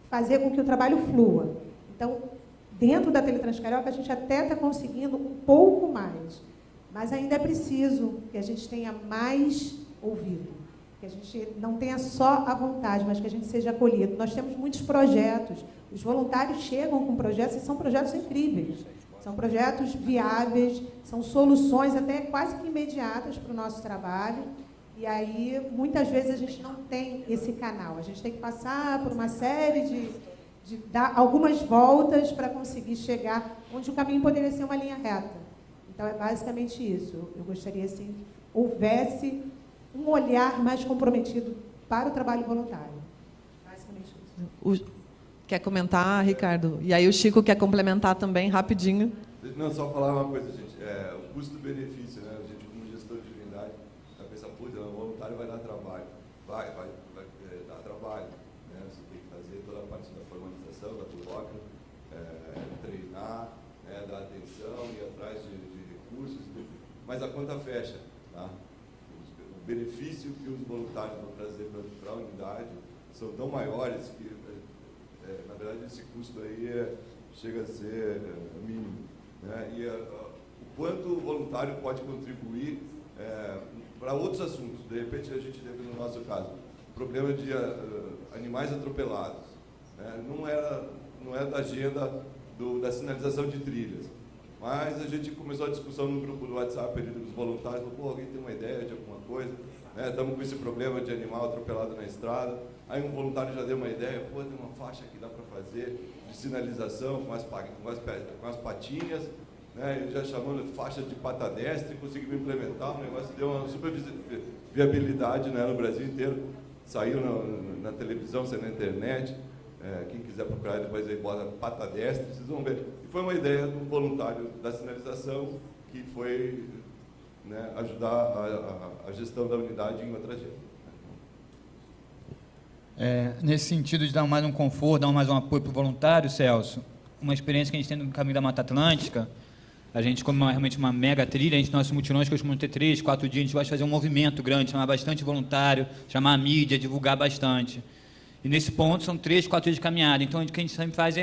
fazer com que o trabalho flua. Então, dentro da Trilha Transcarioca, a gente até está conseguindo um pouco mais, mas ainda é preciso que a gente tenha mais ouvido, que a gente não tenha só a vontade, mas que a gente seja acolhido. Nós temos muitos projetos, os voluntários chegam com projetos e são projetos incríveis, são projetos viáveis, são soluções até quase que imediatas para o nosso trabalho, e aí muitas vezes a gente não tem esse canal, a gente tem que passar por uma série de dar algumas voltas para conseguir chegar onde o caminho poderia ser uma linha reta. Então, é basicamente isso. Eu gostaria, assim, que houvesse um olhar mais comprometido para o trabalho voluntário. Basicamente isso. Quer comentar, Ricardo? E aí o Chico quer complementar também, rapidinho. Não, só falar uma coisa, gente. O custo-benefício, né? A gente, como gestor de unidade, vai pensar, puta, o voluntário vai dar trabalho. Vai dar trabalho. Né? Você tem que fazer toda a parte da formalização, da troca, treinar, né? Dar atenção, ir atrás de recursos, mas a conta fecha. Tá? O benefício que os voluntários vão trazer para a unidade são tão maiores que, na verdade, esse custo aí chega a ser mínimo. Né? E o quanto o voluntário pode contribuir para outros assuntos. De repente, a gente teve, no nosso caso, problema de animais atropelados. Né? Não é da agenda da sinalização de trilhas. Mas a gente começou a discussão no grupo do WhatsApp dos voluntários, falou, pô, alguém tem uma ideia de alguma coisa? Estamos com esse problema de animal atropelado na estrada. Aí um voluntário já deu uma ideia, pô, tem uma faixa que dá para fazer de sinalização com as patinhas, né? Ele já chamando de faixa de patadestre, conseguiu implementar, o negócio deu uma super viabilidade, né, no Brasil inteiro. Saiu na televisão, saiu na internet. Quem quiser procurar depois aí bota patadestre, vocês vão ver. E foi uma ideia do voluntário da sinalização que foi, né, ajudar a gestão da unidade em outra agenda. Nesse sentido de dar mais um conforto, dar mais um apoio para o voluntário, Celso, uma experiência que a gente tem no caminho da Mata Atlântica, a gente, como realmente uma mega trilha, nossos mutirões costumam ter 3, 4 dias, a gente vai fazer um movimento grande, chamar bastante voluntário, chamar a mídia, divulgar bastante. E nesse ponto são 3, 4 dias de caminhada. Então, o que a gente sempre faz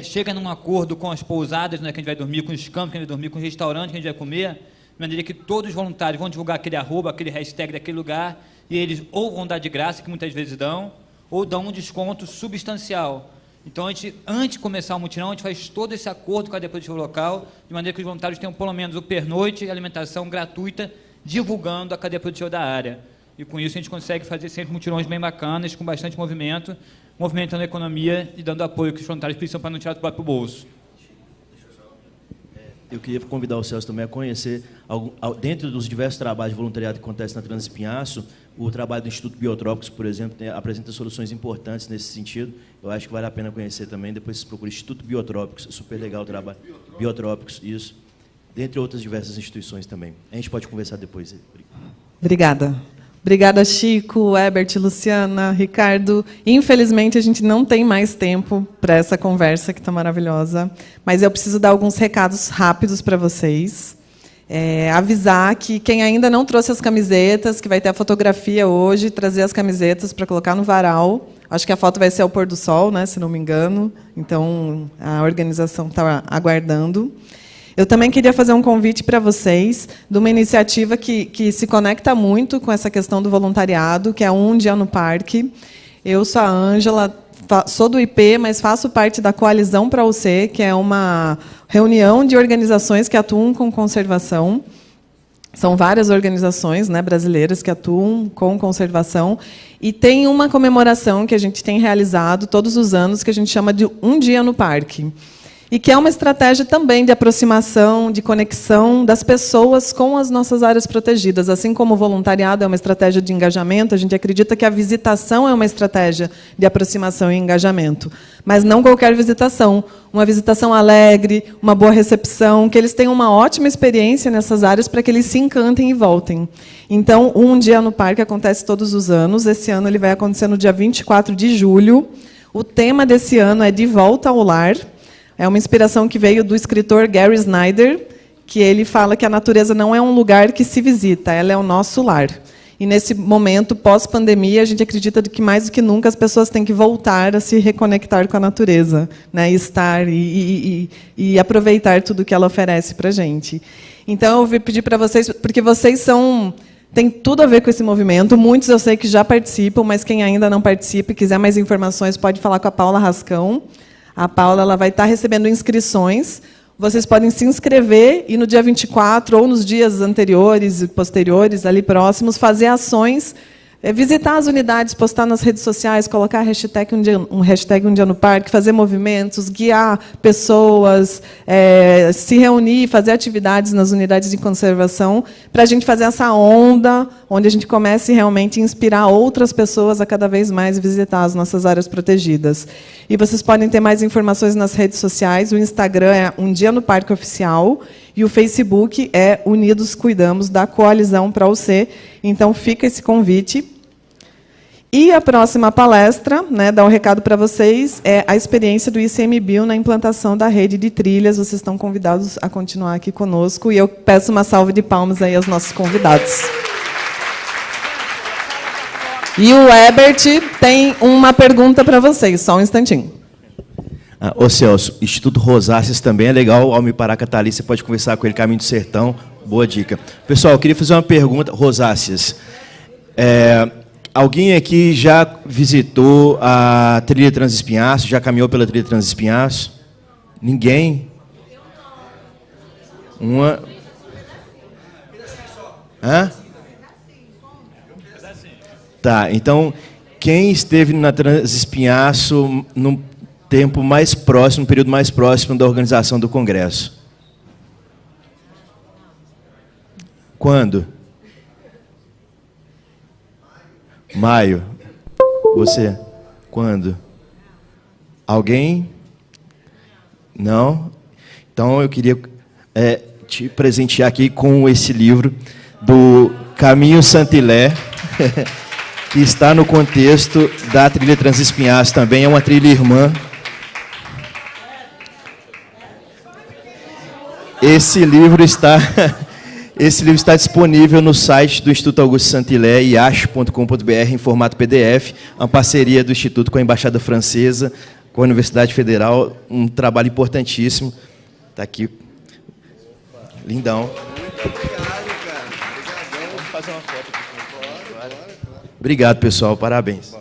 chega num acordo com as pousadas, né, que a gente vai dormir, com os campos que a gente vai dormir, com os restaurantes que a gente vai comer, de maneira que todos os voluntários vão divulgar aquele arroba, aquele hashtag daquele lugar, e eles ou vão dar de graça, que muitas vezes dão, ou dão um desconto substancial. Então, a gente, antes de começar o mutirão, a gente faz todo esse acordo com a Deputação Local, de maneira que os voluntários tenham pelo menos o pernoite e alimentação gratuita, divulgando a cadeia produtiva da área. e com isso a gente consegue fazer sempre mutirões bem bacanas, com bastante movimento, movimentando a economia e dando apoio que os voluntários precisam para não tirar do próprio bolso. Eu queria convidar o Celso também a conhecer, dentro dos diversos trabalhos de voluntariado que acontecem na Transespinhaço, o trabalho do Instituto Biotrópicos, por exemplo, apresenta soluções importantes nesse sentido. Eu acho que vale a pena conhecer também. Depois vocês procuram Instituto Biotrópicos, é super legal o trabalho. Biotrópicos, isso. Dentre outras diversas instituições também. A gente pode conversar depois. Obrigada. Obrigada, Chico, Herbert, Luciana, Ricardo. Infelizmente, a gente não tem mais tempo para essa conversa que está maravilhosa, mas eu preciso dar alguns recados rápidos para vocês. Avisar que quem ainda não trouxe as camisetas, que vai ter a fotografia hoje, trazer as camisetas para colocar no varal. Acho que a foto vai ser ao pôr do sol, né, se não me engano. Então, a organização está aguardando. Eu também queria fazer um convite para vocês de uma iniciativa que se conecta muito com essa questão do voluntariado, que é Um Dia no Parque. Eu sou a Ângela, sou do IP, mas faço parte da Coalizão para o C, que é uma reunião de organizações que atuam com conservação. São várias organizações, né, brasileiras que atuam com conservação. E tem uma comemoração que a gente tem realizado todos os anos, que a gente chama de Um Dia no Parque. E que é uma estratégia também de aproximação, de conexão das pessoas com as nossas áreas protegidas. Assim como o voluntariado é uma estratégia de engajamento, a gente acredita que a visitação é uma estratégia de aproximação e engajamento. Mas não qualquer visitação. Uma visitação alegre, uma boa recepção, que eles tenham uma ótima experiência nessas áreas para que eles se encantem e voltem. Então, Um Dia no Parque acontece todos os anos. Esse ano ele vai acontecer no dia 24 de julho. O tema desse ano é De Volta ao Lar. É uma inspiração que veio do escritor Gary Snyder, que ele fala que a natureza não é um lugar que se visita, ela é o nosso lar. E, nesse momento, pós-pandemia, a gente acredita que, mais do que nunca, as pessoas têm que voltar a se reconectar com a natureza, né? Estar e aproveitar tudo que ela oferece para a gente. Então, eu vou pedir para vocês, porque vocês têm tudo a ver com esse movimento, muitos eu sei que já participam, mas quem ainda não participa e quiser mais informações, pode falar com a Paula Rascão. A Paula ela vai estar recebendo inscrições. Vocês podem se inscrever e, no dia 24 ou nos dias anteriores e posteriores, ali próximos, fazer ações, visitar as unidades, postar nas redes sociais, colocar hashtag Um Dia no Parque, fazer movimentos, guiar pessoas, se reunir, fazer atividades nas unidades de conservação, para a gente fazer essa onda, onde a gente comece realmente a inspirar outras pessoas a cada vez mais visitar as nossas áreas protegidas. E vocês podem ter mais informações nas redes sociais. O Instagram é Um Dia no Parque Oficial e o Facebook é Unidos Cuidamos, da Coalizão para o C. Então, fica esse convite. E a próxima palestra, né, dar um recado para vocês, é a experiência do ICMBio na implantação da rede de trilhas. Vocês estão convidados a continuar aqui conosco. E eu peço uma salva de palmas aí aos nossos convidados. E o Herbert tem uma pergunta para vocês, só um instantinho. Ô Celso, Instituto Rosáceas também é legal. Ao me parar com a Thalys, você pode conversar com ele, Caminho do Sertão. Boa dica. Pessoal, eu queria fazer uma pergunta. Rosáceas. Alguém aqui já visitou a trilha Transespinhaço? Já caminhou pela trilha Transespinhaço? Ninguém? Uma... Hã? Tá, então, quem esteve na Transespinhaço num tempo mais próximo, período mais próximo da organização do Congresso? Quando? Maio. Você? Quando? Alguém? Não? Então, eu queria te presentear aqui com esse livro do Caminho Santilé, que está no contexto da trilha Transespinhaço também, é uma trilha irmã. Esse livro está disponível no site do Instituto Augusto Santilé, iache.com.br, em formato PDF, uma parceria do Instituto com a Embaixada Francesa, com a Universidade Federal, um trabalho importantíssimo. Está aqui. Lindão. Muito obrigado, cara. Obrigadão. Vamos fazer uma foto aqui. Obrigado, pessoal. Parabéns.